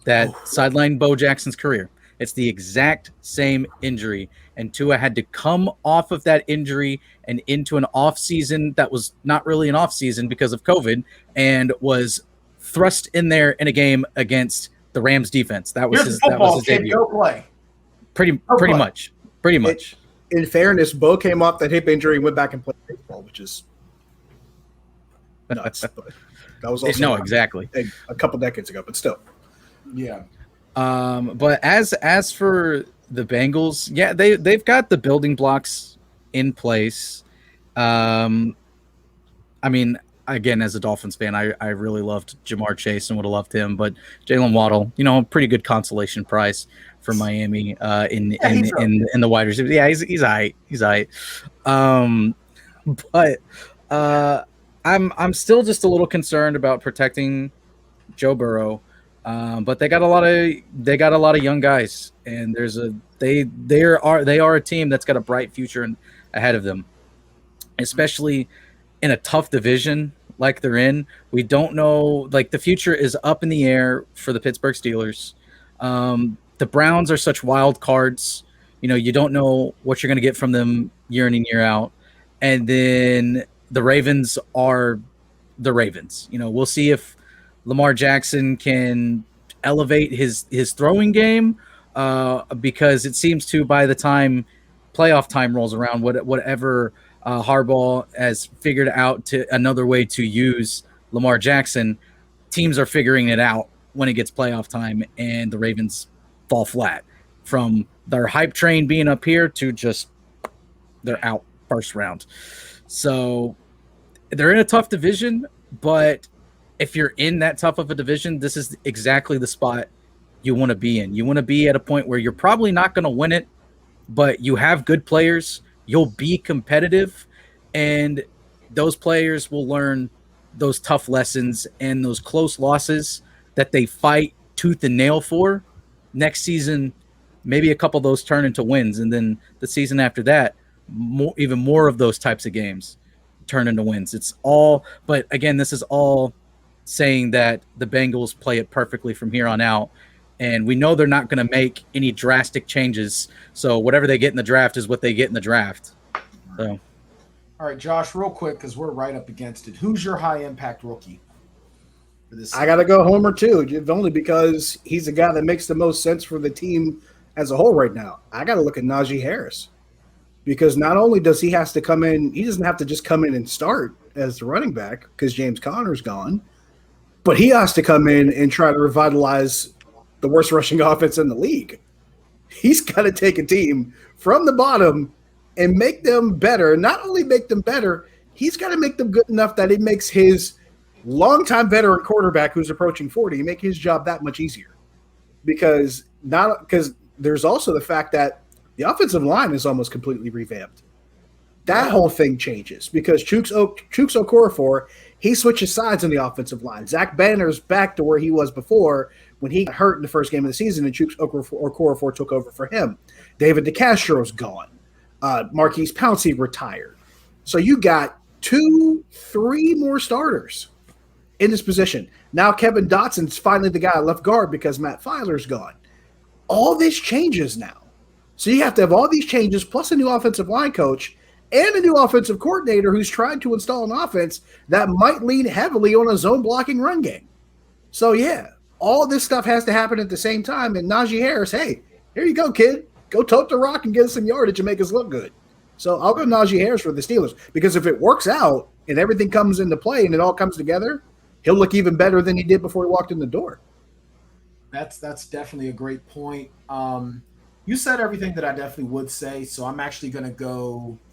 that sidelined Bo Jackson's career. It's the exact same injury. And Tua had to come off of that injury and into an off season that was not really an off season because of COVID, and was thrust in there in a game against the Rams defense. That was his debut. Go play. Pretty much. In fairness, Bo came off that hip injury and went back and played baseball, which is nuts. But that was also exactly a couple decades ago, but still. Yeah. But as for the Bengals, yeah, they've got the building blocks in place. I mean, again, as a Dolphins fan, I really loved Jamar Chase and would have loved him, but Jalen Waddle, pretty good consolation prize for Miami in the wide receiver. Yeah, he's all right. But I'm still just a little concerned about protecting Joe Burrow. But they got a lot of young guys, and they are a team that's got a bright future ahead of them, especially in a tough division like they're in. We don't know, like, the future is up in the air for the Pittsburgh Steelers. The Browns are such wild cards. You don't know what you're going to get from them year in and year out. And then the Ravens are the Ravens. We'll see if Lamar Jackson can elevate his throwing game, because it seems to, by the time playoff time rolls around, whatever Harbaugh has figured out to another way to use Lamar Jackson, teams are figuring it out when it gets playoff time, and the Ravens fall flat from their hype train being up here to just they're out first round. So they're in a tough division, but if you're in that tough of a division, this is exactly the spot you want to be in. You want to be at a point where you're probably not going to win it, but you have good players. You'll be competitive, and those players will learn those tough lessons and those close losses that they fight tooth and nail for. Next season, maybe a couple of those turn into wins, and then the season after that, even more of those types of games turn into wins. It's all, but again, this is all saying that the Bengals play it perfectly from here on out, and we know they're not going to make any drastic changes. So whatever they get in the draft is what they get in the draft. So, all right, Josh, real quick, because we're right up against it. Who's your high impact rookie for this season? I got to go Homer too, only because he's the guy that makes the most sense for the team as a whole right now. I got to look at Najee Harris, because not only does he has to come in, he doesn't have to just come in and start as the running back because James Conner's gone, but he has to come in and try to revitalize the worst rushing offense in the league. He's got to take a team from the bottom and make them better. Not only make them better, he's got to make them good enough that it makes his longtime veteran quarterback who's approaching 40 make his job that much easier. Because there's also the fact that the offensive line is almost completely revamped. That whole thing changes because Chuks Okorafor, he switches sides on the offensive line. Zach Banner's back to where he was before when he got hurt in the first game of the season, and Chuks Okorafor took over for him. David DeCastro's gone. Marquise Pouncey retired. So you got 2-3 more starters in this position. Now Kevin Dotson's finally the guy left guard because Matt Filer's gone. All this changes now. So you have to have all these changes plus a new offensive line coach and a new offensive coordinator who's trying to install an offense that might lean heavily on a zone blocking run game. So, yeah, all this stuff has to happen at the same time. And Najee Harris, hey, here you go, kid. Go tote the rock and get us some yardage and make us look good. So I'll go Najee Harris for the Steelers because if it works out and everything comes into play and it all comes together, he'll look even better than he did before he walked in the door. That's definitely a great point. You said everything that I definitely would say, so I'm actually going to go –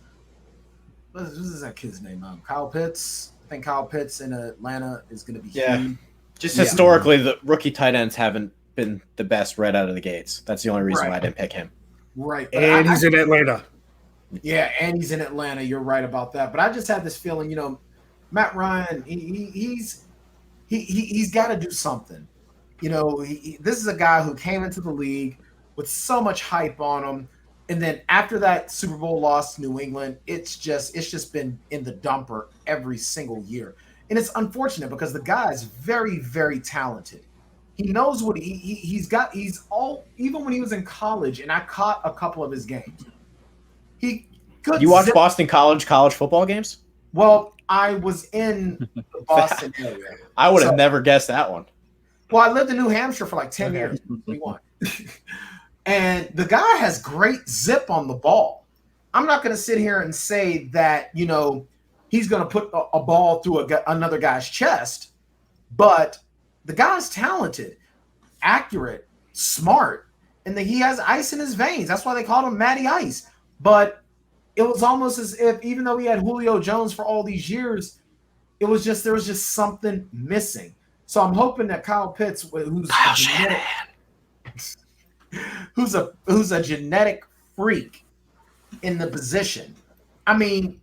what is that kid's name? Kyle Pitts. I think Kyle Pitts in Atlanta is going to be huge. Just historically, the rookie tight ends haven't been the best right out of the gates. That's the only reason why I didn't pick him. Right. And he's in Atlanta. Yeah, and he's in Atlanta. You're right about that. But I just had this feeling, Matt Ryan, he's got to do something. This is a guy who came into the league with so much hype on him. And then after that Super Bowl loss to New England, it's just been in the dumper every single year. And it's unfortunate because the guy is very, very talented. He knows what he's got. He's all, even when he was in college, and I caught a couple of his games. He could. You watch Boston college football games? Well, I was in the Boston area. I would have never guessed that one. Well, I lived in New Hampshire for like 10 years. And the guy has great zip on the ball. I'm not going to sit here and say that, he's going to put a ball through another guy's chest, but the guy's talented, accurate, smart, and he has ice in his veins. That's why they called him Matty Ice. But it was almost as if, even though he had Julio Jones for all these years, there was just something missing. So I'm hoping that Kyle Pitts, who's a genetic freak in the position. I mean,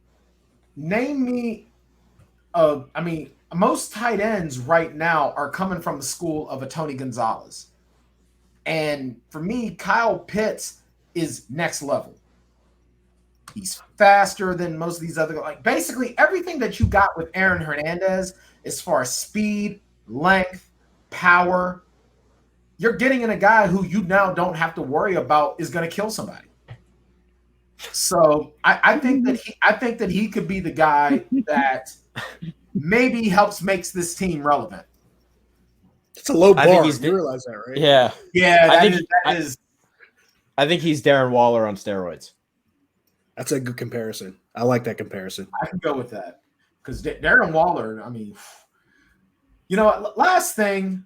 most tight ends right now are coming from the school of a Tony Gonzalez. And for me, Kyle Pitts is next level. He's faster than most of these other, basically everything that you got with Aaron Hernandez as far as speed, length, power. You're getting in a guy who you now don't have to worry about is going to kill somebody. So I think that he could be the guy that maybe makes this team relevant. It's a low bar. You realize that, right? Yeah. Yeah, I think he's Darren Waller on steroids. That's a good comparison. I like that comparison. I can go with that because Darren Waller. I mean, last thing,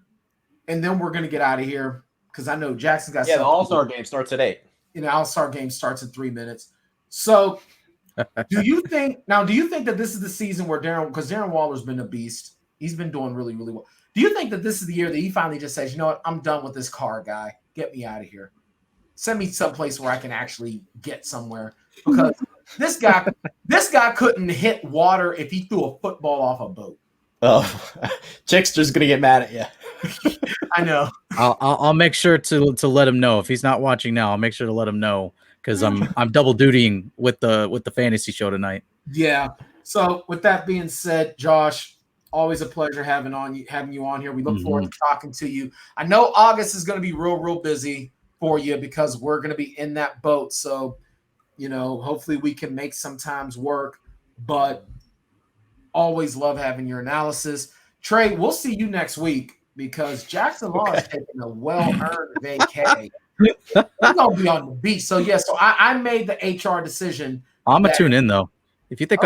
and then we're gonna get out of here because I know Jackson got. Yeah, the All-Star game starts at 8. All-Star game starts in 3 minutes. So, do you think that this is the season where Darren Waller's been a beast? He's been doing really, really well. Do you think that this is the year that he finally just says, you know what, I'm done with this car guy. Get me out of here. Send me someplace where I can actually get somewhere. Because this guy couldn't hit water if he threw a football off a boat. Oh, Chickster's gonna get mad at you. I know. I'll make sure to let him know if he's not watching now. I'll make sure to let him know because I'm double dutying with the fantasy show tonight. Yeah. So with that being said, Josh, always a pleasure having you on here. We look forward to talking to you. I know August is going to be real busy for you because we're going to be in that boat. So, hopefully we can make some times work, but always love having your analysis. Trey, we'll see you next week because Jackson Law is taking a well-earned vacay. He's going to be on the beach. So, I made the HR decision. I'm going to tune in, though. If you think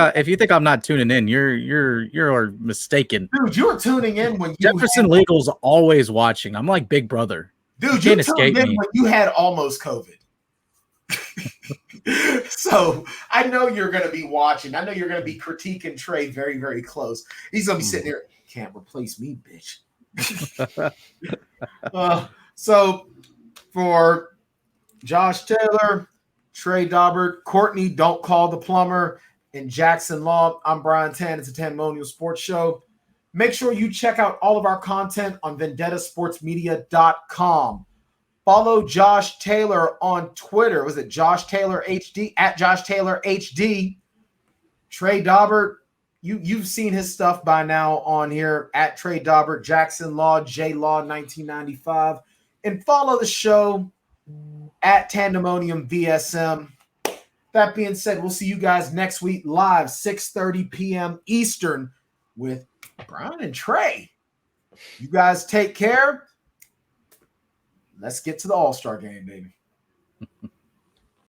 I'm not tuning in, you're mistaken. Dude, you were tuning in when Jefferson Legal's always watching. I'm like Big Brother. Dude, you tuned in when you had almost COVID. So I know you're going to be watching. I know you're going to be critiquing Trey very, very close. He's going to be sitting there. Can't replace me, bitch. So for Josh Taylor, Trey Daubert, Courtney, Don't Call the Plumber, and Jackson Law, I'm Bryan Tann. It's a Tanndemonium Sports Show. Make sure you check out all of our content on vendettasportsmedia.com. Follow Josh Taylor on Twitter. Was it Josh Taylor HD? At Josh Taylor HD. Trey Daubert, you've seen his stuff by now on here. At Trey Daubert, Jackson Law, J Law 1995. And follow the show at Tanndemonium VSM. That being said, we'll see you guys next week live, 6:30 p.m. Eastern with Bryan and Trey. You guys take care. Let's get to the All-Star game, baby.